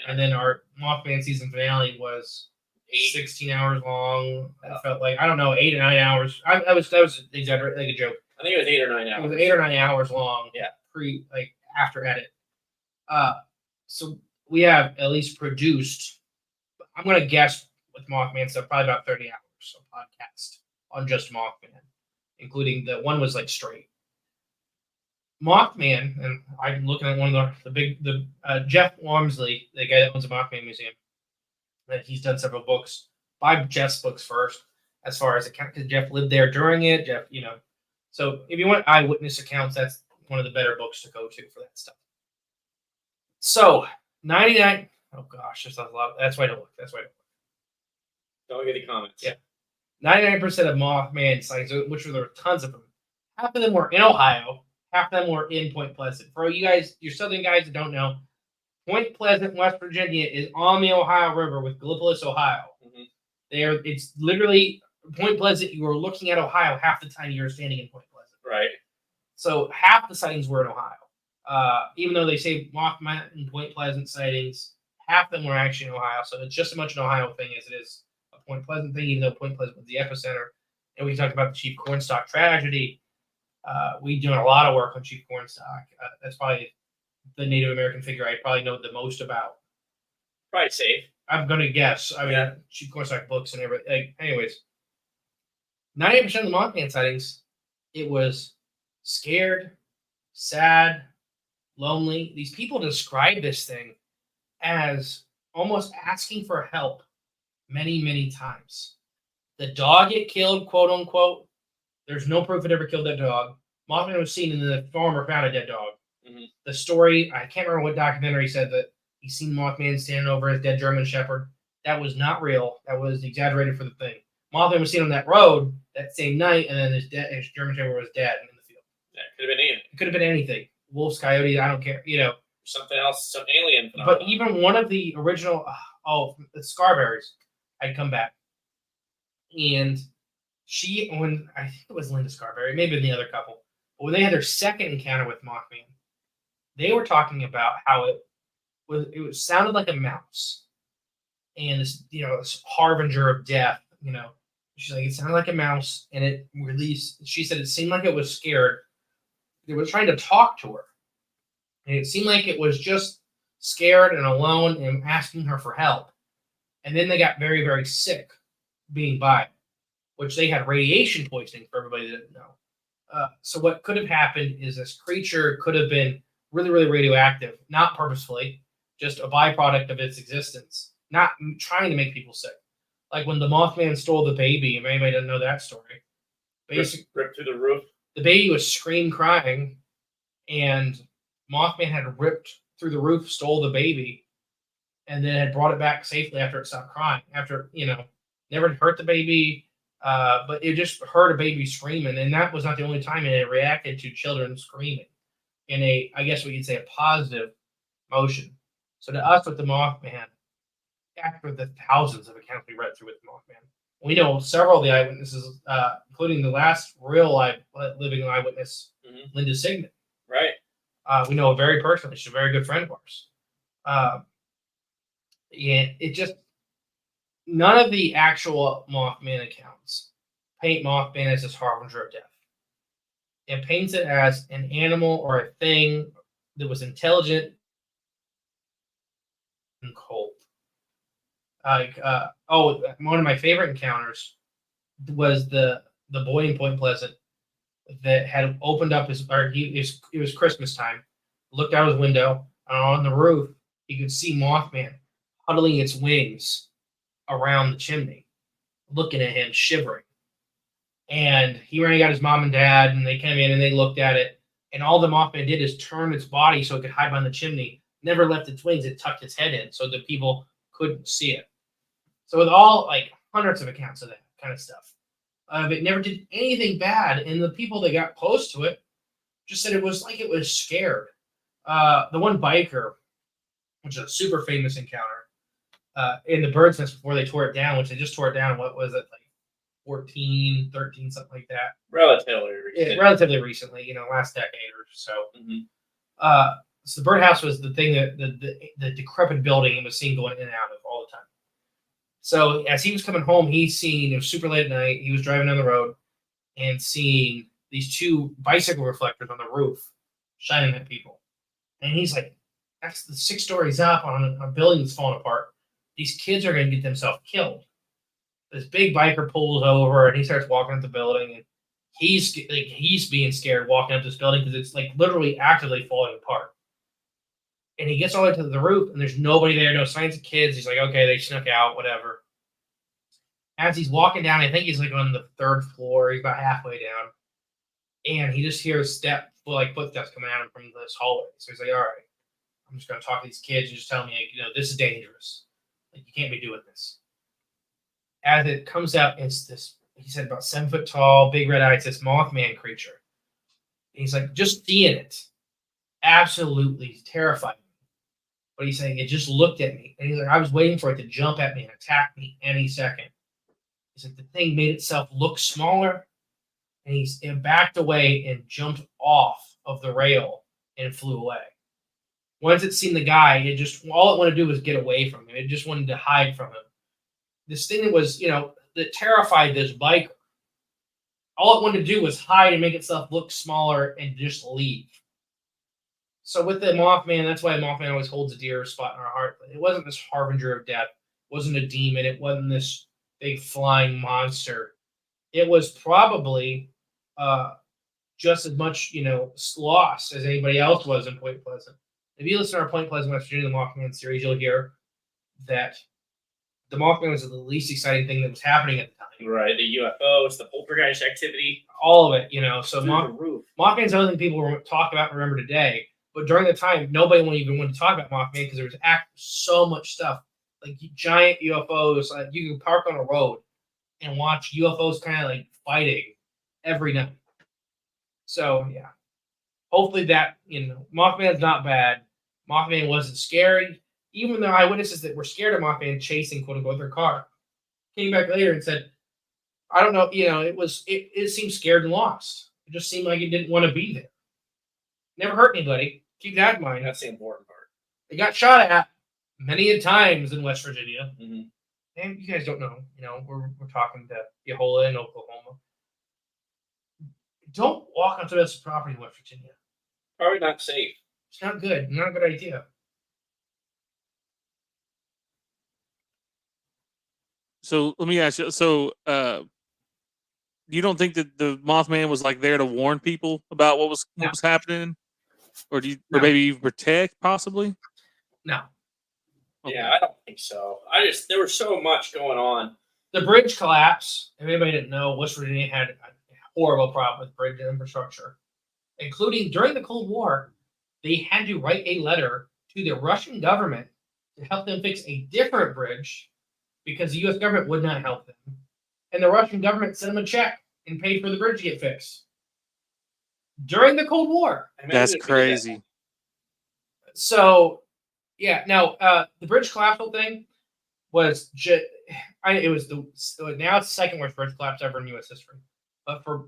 And then our Mothman season finale was 16 hours long. I felt like, I don't know, 8 or 9 hours. That was exaggerated, like a joke. I think it was 8 or 9 hours. It was 8 or 9 hours long. Yeah. After edit. So we have at least produced, I'm going to guess with Mothman stuff, probably about 30 hours of podcast on just Mothman, including the one was like straight. Mothman, and I'm looking at one of the Jeff Walmsley, the guy that owns the Mothman Museum, that he's done several books. Buy Jeff's books first, as far as account, because Jeff lived there during it. Jeff, so if you want eyewitness accounts, that's one of the better books to go to for that stuff. So 99. Oh gosh, there's a lot. That's why I don't look. Don't look at the comments. Yeah. 99% of Mothman sightings, which there were tons of them. Half of them were in Ohio. Half of them were in Point Pleasant. For you guys, your southern guys that don't know, Point Pleasant, West Virginia, is on the Ohio River with Gallipolis, Ohio. Mm-hmm. It's literally Point Pleasant. You are looking at Ohio half the time you're standing in Point Pleasant. Right. So half the sightings were in Ohio. Even though they say Mothman and Point Pleasant sightings, half of them were actually in Ohio. So it's just as much an Ohio thing as it is a Point Pleasant thing, even though Point Pleasant was the epicenter. And we talked about the Chief Cornstalk tragedy. We doing a lot of work on Chief Cornstalk. That's probably the Native American figure I probably know the most about. Probably safe. I'm going to guess. I mean, Chief Cornstalk books and everything. Anyways, 98% of the Mothman sightings, it was scared, sad, lonely. These people describe this thing as almost asking for help many, many times. The dog get killed, quote unquote. There's no proof it ever killed that dog. Mothman was seen, and the farmer found a dead dog. Mhm. The story, I can't remember what documentary said that he seen Mothman standing over his dead German Shepherd. That was not real. That was exaggerated for the thing. Mothman was seen on that road that same night, and then his German Shepherd was dead in the field. That could have been anything. It could have been anything. Wolves, coyotes, I don't care. Something else, some alien phenomenon. But even one of the original, the Scarberries had come back. And I think it was Linda Scarberry, maybe the other couple, but when they had their second encounter with Mothman, they were talking about how it sounded like a mouse, and this harbinger of death. She's like, it sounded like a mouse, and it released. She said it seemed like it was scared. It was trying to talk to her, and it seemed like it was just scared and alone and asking her for help. And then they got very, very sick being by it, which they had radiation poisoning for everybody that didn't know. So what could have happened is this creature could have been really, really radioactive, not purposefully, just a byproduct of its existence, not trying to make people sick. Like when the Mothman stole the baby, if anybody doesn't know that story, basically ripped through the roof. the baby was crying, and Mothman had ripped through the roof, stole the baby, and then had brought it back safely after it stopped crying. After, never hurt the baby, but it just heard a baby screaming, and that was not the only time it had reacted to children screaming in I guess we could say, a positive motion. So to us with the Mothman, after the thousands of accounts we read through with the Mothman, we know several of the eyewitnesses, including the last real living eyewitness, Linda Sigmund. Right. We know her very personally. She's a very good friend of ours. It just, none of the actual Mothman accounts paint Mothman as this harbinger of death. It paints it as an animal or a thing that was intelligent and cold. One of my favorite encounters was the boy in Point Pleasant that had opened up it was Christmas time, looked out his window, and on the roof you could see Mothman huddling its wings around the chimney, looking at him, shivering. And he ran and got his mom and dad, and they came in and they looked at it. And all the Mothman did is turn its body so it could hide behind the chimney. Never left its wings. It tucked its head in so that people couldn't see it. So with all hundreds of accounts of that kind of stuff, it never did anything bad. And the people that got close to it just said it was like it was scared. The one biker, which is a super famous encounter, in the bird's nest before they tore it down, which they just tore it down. What was it, 14, 13, something like that? Relatively recent. Yeah, relatively recently, last decade or so. Mm-hmm. So the birdhouse was the thing that the decrepit building it was seen going in and out of all the time. So as he was coming home, it was super late at night. He was driving down the road and seeing these two bicycle reflectors on the roof shining at people. And he's like, that's the 6 stories up on a building that's falling apart. These kids are going to get themselves killed. This big biker pulls over and he starts walking up the building, and he's being scared walking up this building because it's literally actively falling apart. And he gets all the way to the roof and there's nobody there, no signs of kids. He's like, okay, they snuck out, whatever. As he's walking down, I think he's on the 3rd floor. He's about halfway down, and he just hears footsteps coming at him from this hallway. So he's like, all right, I'm just going to talk to these kids and just tell me, this is dangerous. You can't be doing this. As it comes out, it's this, he said, about 7 foot tall, big red eyes, this Mothman creature. And he's like, just seeing it absolutely terrified me. But he's saying, it just looked at me. And he's like, I was waiting for it to jump at me and attack me any second. He's like, the thing made itself look smaller. And it backed away and jumped off of the rail and flew away. Once it seen the guy, all it wanted to do was get away from him. It just wanted to hide from him. This thing that terrified this biker, all it wanted to do was hide and make itself look smaller and just leave. So with the Mothman, that's why Mothman always holds a dear spot in our heart. It wasn't this harbinger of death. It wasn't a demon. It wasn't this big flying monster. It was probably just as much, lost as anybody else was in Point Pleasant. If you listen to our Point Pleasant, West Virginia, the Mothman series, you'll hear that the Mothman was the least exciting thing that was happening at the time. Right, the UFOs, the poltergeist activity, all of it, So through the roof. Mothman's the only thing people talk about and remember today. But during the time, nobody even wanted to talk about Mothman because there was so much stuff, like giant UFOs. Like you could park on a road and watch UFOs kind of like fighting every night. So yeah, hopefully that Mothman's not bad. Mothman wasn't scary, even though eyewitnesses that were scared of Mothman chasing quote unquote their car came back later and said, I don't know, it seemed scared and lost. It just seemed like it didn't want to be there. Never hurt anybody. Keep that in mind. That's the important part. They got shot at many a times in West Virginia. Mm-hmm. And you guys don't know, we're talking to Yahola in Oklahoma. Don't walk onto this property in West Virginia. Probably not safe. It's not good. Not a good idea. So let me ask you. So, you don't think that the Mothman was like there to warn people about what was happening, or or maybe even protect, possibly? No. Okay. Yeah, I don't think so. There was so much going on. The bridge collapse. If anybody didn't know, West Virginia had a horrible problem with bridge infrastructure, including during the Cold War. They had to write a letter to the Russian government to help them fix a different bridge because the U.S. government would not help them. And the Russian government sent them a check and paid for the bridge to get fixed during the Cold War. That's crazy. So, yeah. Now, the bridge collapse whole thing was now it's the second worst bridge collapse ever in U.S. history. But for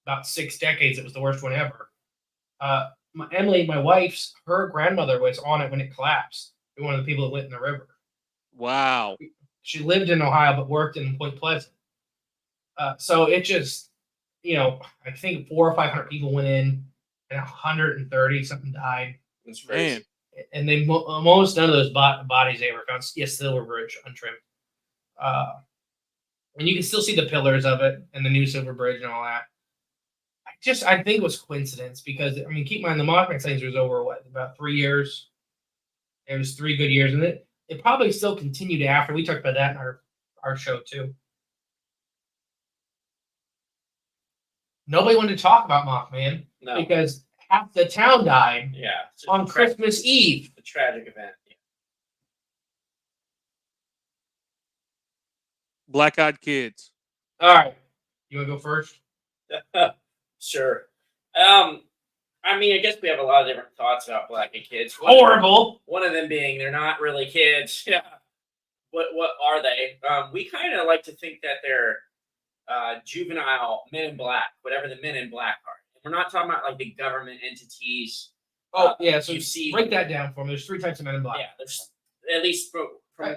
about 6 decades, it was the worst one ever. Emily, my wife's, her grandmother was on it when it collapsed. One of the people that went in the river. Wow. She lived in Ohio but worked in Point Pleasant. So it just, I think 400 or 500 people went in, and 130 something died. That's crazy. Man. And they almost none of those bodies they ever found. Yes, Silver Bridge untrimmed. And you can still see the pillars of it and the new Silver Bridge and all that. I think it was coincidence because keep in mind the Mothman sightings was over about 3 years. It was 3 good years, and it probably still continued after. We talked about that in our show too. Nobody wanted to talk about Mothman because half the town died. Yeah, on Christmas Eve. A tragic event. Yeah. Black-eyed kids. All right, you want to go first? Sure. I guess we have a lot of different thoughts about black-eyed kids. Horrible. One of them being they're not really kids. Yeah. What are they? We kind of like to think that they're juvenile men in black, whatever the men in black are. We're not talking about like the government entities. So you see, break that down for me. There's 3 types of men in black. Yeah, there's at least from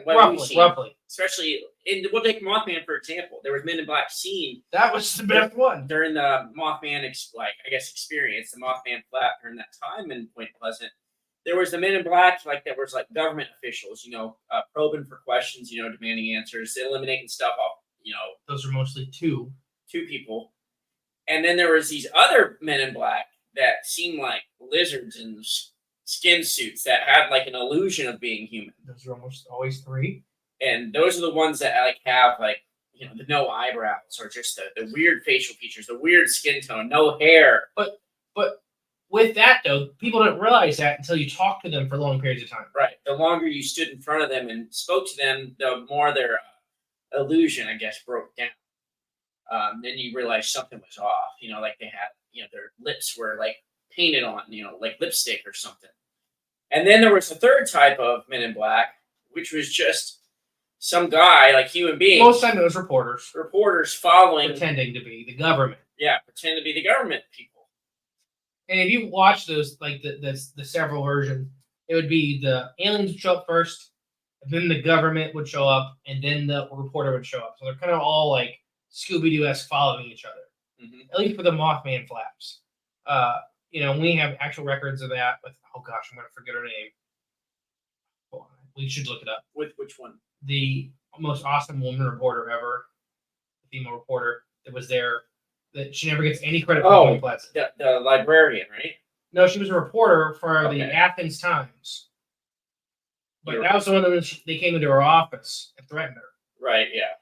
what we've seen. Roughly. Especially we'll take Mothman for example. There was Men in Black seen. That was the best one during the Mothman experience, the Mothman flap during that time in Point Pleasant. There was the Men in Black that was government officials, probing for questions, demanding answers, eliminating stuff off. Those are mostly two people, and then there was these other Men in Black that seemed like lizards in skin suits that had an illusion of being human. Those are almost always 3. And those are the ones that have the no eyebrows or just the weird facial features, the weird skin tone, no hair. But with that though, people don't realize that until you talk to them for long periods of time. Right. The longer you stood in front of them and spoke to them, the more their illusion, I guess, broke down. Then you realize something was off. They had, their lips were painted on, lipstick or something. And then there was a third type of Men in Black, which was just some guy, human beings. Most of the time it was reporters. Reporters following. Pretending to be the government. Yeah, pretend to be the government people. And if you watch those, the several versions, it would be the aliens would show up first, then the government would show up, and then the reporter would show up. So they're kind of all Scooby-Doo-esque following each other. Mm-hmm. At least for the Mothman flaps. We have actual records of that with, oh gosh, I'm going to forget her name. Hold on. We should look it up. With which one? The most awesome woman reporter ever, the female reporter that was there. that she never gets any credit for Oh, Point Pleasant. the librarian, right? No, she was a reporter for the Okay. Athens Times. But You're- that was the one that they came into her office and threatened her. Right, yeah.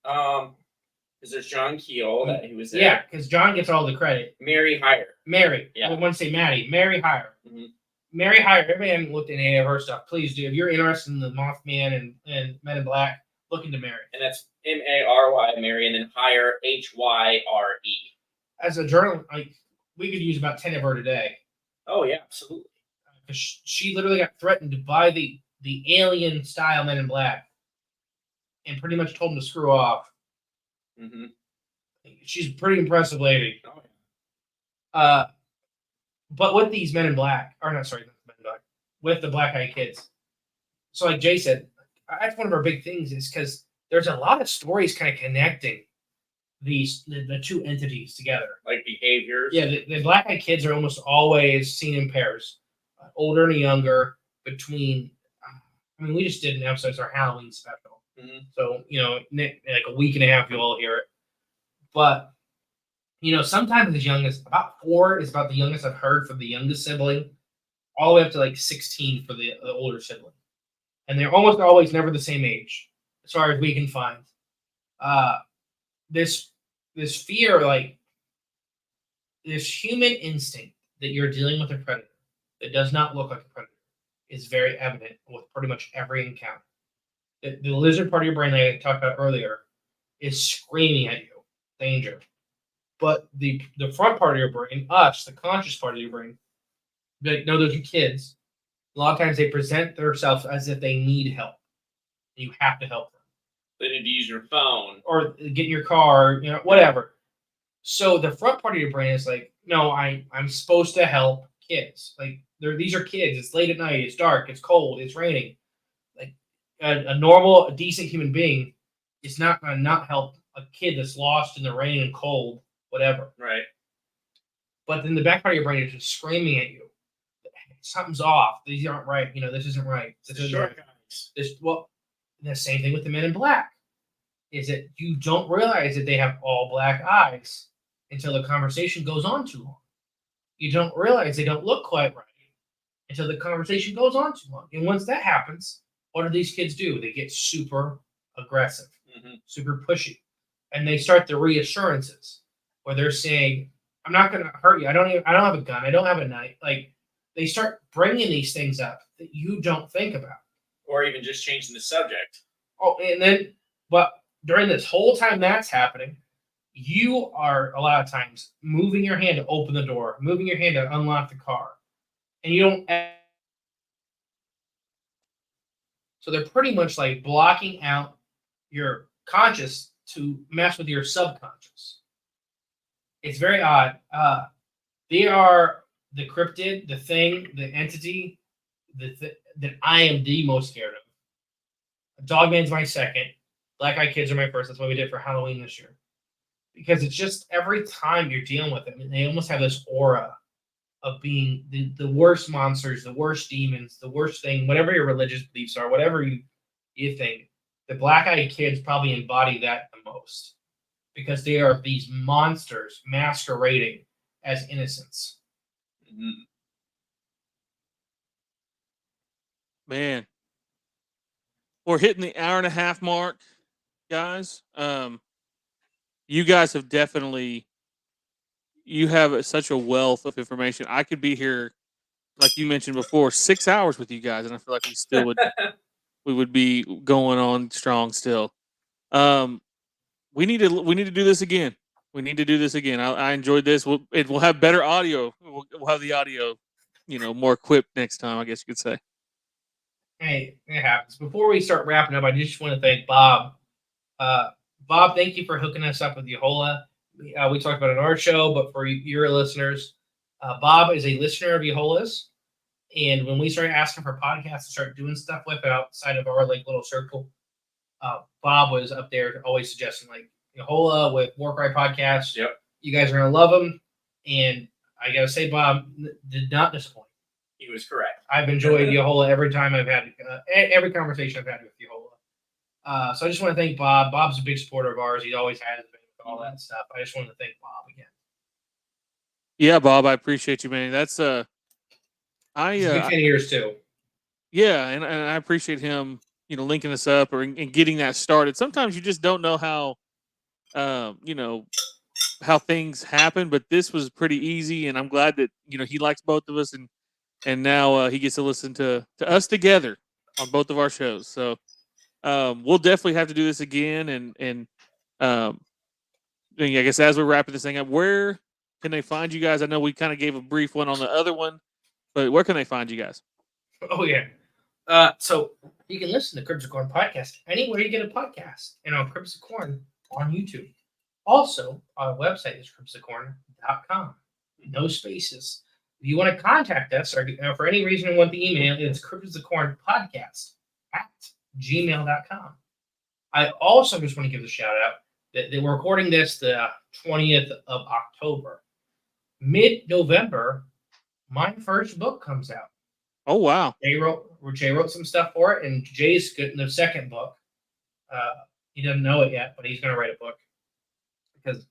Because there's John Keel that he was there. Yeah, because John gets all the credit. Mary Hire. Mary. Yeah. I want to say Maddie. Mary Hire. Mhm. Mary Hire. Everybody hasn't looked at any of her stuff. Please do. If you're interested in the Mothman and Men in Black, look into Mary. And that's Mary, Mary, and then Hire, Hyre. As a journal, like we could use about 10 of her today. Oh, yeah, absolutely. 'Cause she literally got threatened by the alien style Men in Black, and pretty much told them to screw off. Mm-hmm. She's a pretty impressive lady. Oh, yeah. But with these Men in Black, or not, sorry, not Men in Black, with the Black Eyed Kids. So, like Jay said, that's one of our big things is because there's a lot of stories kind of connecting the two entities together. Like behaviors. Yeah, the Black Eyed Kids are almost always seen in pairs, older and younger. Between, I mean, we just did an episode, it's our Halloween special. Mhm. So, like a week and a half, you'll all hear it. But, sometimes as young as about 4 is about the youngest I've heard from the youngest sibling, all the way up to like 16 for the older sibling. And they're almost always never the same age, as far as we can find. This fear, like this human instinct that you're dealing with a predator that does not look like a predator is very evident with pretty much every encounter. The lizard part of your brain that I talked about earlier is screaming at you, danger. But the front part of your brain, the conscious part of your brain, like, no, those are kids. A lot of times they present themselves as if they need help. You have to help them. They need to use your phone. Or get in your car, whatever. So the front part of your brain is like, no, I'm supposed to help kids. Like these are kids. It's late at night. It's dark. It's cold. It's raining. Like a normal, decent human being is not going to not help a kid that's lost in the rain and cold, whatever. Right. But then the back part of your brain is just screaming at you. Something's off. These aren't right. This isn't right. This isn't Short right. guys. The same thing with the Men in Black. Is that you don't realize that they have all black eyes until the conversation goes on too long. You don't realize they don't look quite right until the conversation goes on too long. And once that happens, what do these kids do? They get super aggressive, super pushy, and they start the reassurances where they're saying, "I'm not going to hurt you. I don't have a gun. I don't have a knife." Like they start bringing these things up that you don't think about, or even just changing the subject. Oh, and then, but during this whole time that's happening, you are a lot of times moving your hand to open the door, moving your hand to unlock the car, and you don't. So they're pretty much like blocking out your conscious to mess with your subconscious. It's very odd. They are the cryptid, the thing, the entity that I am the most scared of. Dogman's my second. Black Eyed Kids are my first. That's what we did for Halloween this year. Because it's just every time you're dealing with them, they almost have this aura of being the worst monsters, the worst demons, the worst thing, whatever your religious beliefs are, whatever you think. The Black Eyed Kids probably embody that the most. Because they are these monsters masquerading as innocence. Mm-hmm. Man, we're hitting the hour-and-a-half mark, guys. You guys have definitely, you have such a wealth of information. I could be here, like you mentioned before, 6 hours with you guys, and I feel like we still would, we would be going on strong still. We need to do this again. We need to do this again. I enjoyed this. We'll have better audio. We'll have the audio, more equipped next time, I guess you could say. Hey, it happens. Before we start wrapping up, I just want to thank Bob. Bob, thank you for hooking us up with Yehola. We talked about it on our show, but for your listeners, Bob is a listener of Yehola's. And when we started asking for podcasts to start doing stuff with outside of our little circle, Bob was up there always suggesting Yehola with Warcry Podcast. Yep. You guys are going to love them. And I got to say, Bob did not disappoint. He was correct. I've enjoyed Yehola every time I've had every conversation I've had with Yehola. So I just want to thank Bob. Bob's a big supporter of ours. He always has been with all that stuff. I just wanted to thank Bob again. Yeah, Bob, I appreciate you, man. That's He's a big fan of yours too. yeah, and I appreciate him, linking us up and getting that started. Sometimes you just don't know how, you know, how things happen, but this was pretty easy, and I'm glad that he likes both of us, and now he gets to listen to us together on both of our shows. So we'll definitely have to do this again, and um, I guess as we're wrapping this thing up, where can they find you guys? I know we kind of gave a brief one on the other one, but where can they find you guys? Oh yeah. So you can listen to Cryptids Corn podcast anywhere you get a podcast, and on Cryptids Corn on YouTube. Also, our website is cryptidscorn.com. No spaces. If you want to contact us or for any reason you want the email, it's cryptidscornpodcast@gmail.com. I also just want to give a shout out that we're recording this the 20th of October. Mid-November, my first book comes out. Oh wow! Jay wrote some stuff for it, and Jay's getting the second book. He doesn't know it yet, but he's going to write a book because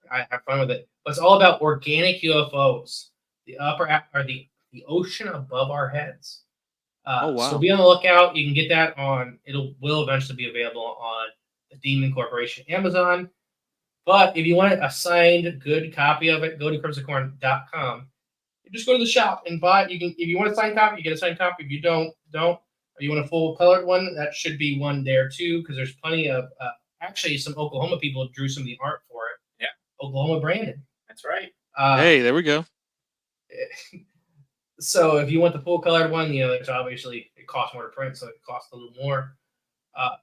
I have fun with it. But it's all about organic UFOs, the ocean above our heads. Oh wow! So be on the lookout. You can get that on. Will eventually be available on the Demon Corporation Amazon. But if you want a signed good copy of it, go to cryptidscorn.com. Just go to the shop and buy it. If you want a signed copy, you get a signed copy. If you don't. Or you want a full colored one, that should be one there too, because there's plenty of actually some Oklahoma people drew some of the art for it. Yeah. Oklahoma branded. That's right. Hey, there we go. So if you want the full colored one, there's obviously it costs more to print, so it costs a little more. I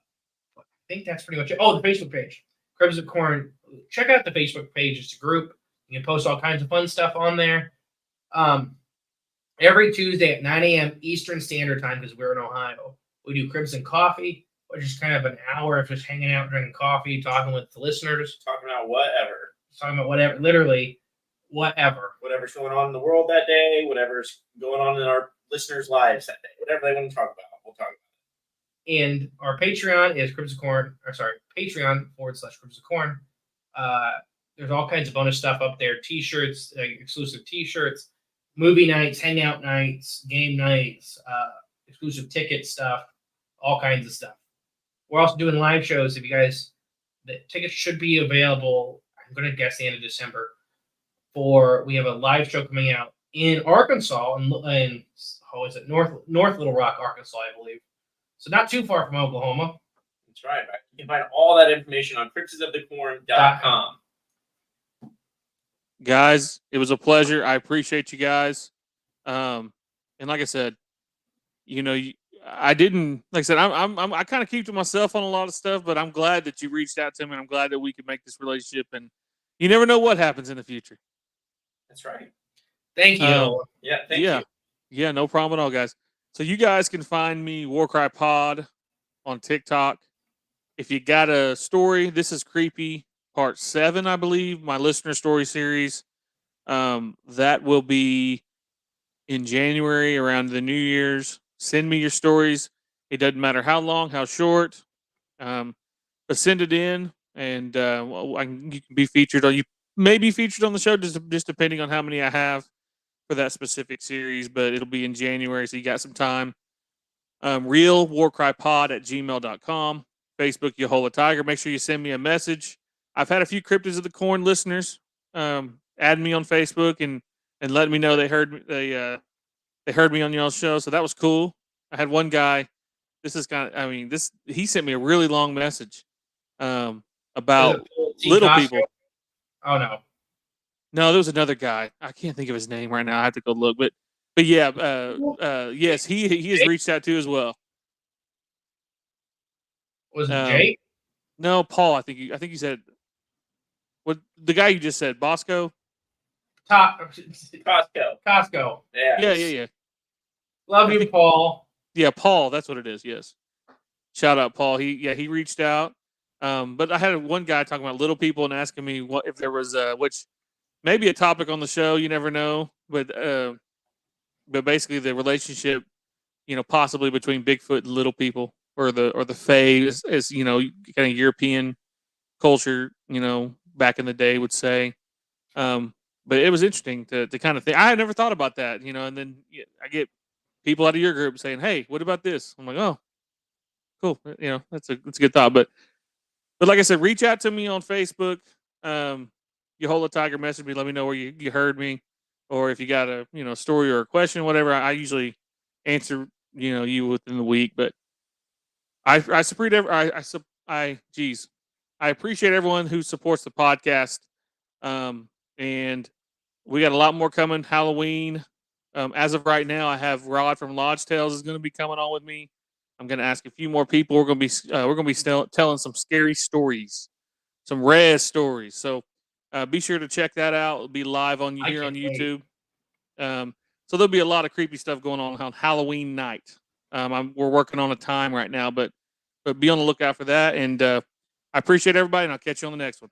think that's pretty much it. Oh, the Facebook page, Cryptids of Corn. Check out the Facebook page. It's a group. You can post all kinds of fun stuff on there. Every Tuesday at 9 a.m. Eastern Standard Time, because we're in Ohio, we do Crimson Coffee, which is kind of an hour of just hanging out, drinking coffee, talking with the listeners. Talking about whatever. Talking about whatever, literally whatever. Whatever's going on in the world that day, whatever's going on in our listeners' lives that day, whatever they want to talk about, we'll talk about it. And our Patreon is Patreon /Cryptids of Corn. There's all kinds of bonus stuff up there, t-shirts, exclusive t-shirts, movie nights, hangout nights, game nights, exclusive ticket stuff, all kinds of stuff. We're also doing live shows. If you guys, the tickets should be available, I'm going to guess the end of December. We have a live show coming out in Arkansas, and how is it? North Little Rock, Arkansas, I believe. So not too far from Oklahoma. That's right. You can find all that information on cryptidsofthecorn.com. Guys, it was a pleasure. I appreciate you guys. And like I said, I didn't, like I said, I kind of keep to myself on a lot of stuff, but I'm glad that you reached out to me, and I'm glad that we could make this relationship, and you never know what happens in the future. That's right. Thank you. Thank you. Yeah, no problem at all, guys. So you guys can find me Warcry Pod on TikTok. If you got a story, this is Creepy Part 7, I believe, my listener story series. That will be in January around the New Year's. Send me your stories. It doesn't matter how long, how short, but send it in, and you can be featured. Or you may be featured on the show, just depending on how many I have for that specific series. But it'll be in January, so you got some time. realwarcrypod@gmail.com. Facebook, Yahola Tiger. Make sure you send me a message. I've had a few Cryptids of the Corn listeners add me on Facebook and let me know they heard me on y'all's show, so that was cool. I had one guy. This is he sent me a really long message about little people. Oh no, there was another guy. I can't think of his name right now. I have to go look, but yeah, yes, he has reached out to as well. Was it Jake? No, Paul. I think you said what the guy you just said, Bosco. Costco. Yeah. Love you, Paul. Yeah, Paul. That's what it is. Yes. Shout out, Paul. He reached out. But I had one guy talking about little people and asking me what if there was which maybe a topic on the show. You never know, but basically the relationship, possibly between Bigfoot and little people, or the Fae is kind of European culture, back in the day would say. But it was interesting to kind of think. I had never thought about that, and then I get people out of your group saying, "Hey, what about this?" I'm like, "Oh, cool." That's a good thought. But like I said, reach out to me on Facebook. Yahola Tiger, message me, let me know where you heard me, or if you got a story or a question, whatever. I usually answer you within the week. But I support I appreciate everyone who supports the podcast. And we got a lot more coming. Halloween. As of right now, I have Rod from Lodge Tales is going to be coming on with me. I'm going to ask a few more people. We're going to be telling some scary stories, some rare stories. So be sure to check that out. It'll be live on I here on can't wait. YouTube. So there'll be a lot of creepy stuff going on Halloween night. We're working on a time right now, but be on the lookout for that. And I appreciate everybody, and I'll catch you on the next one.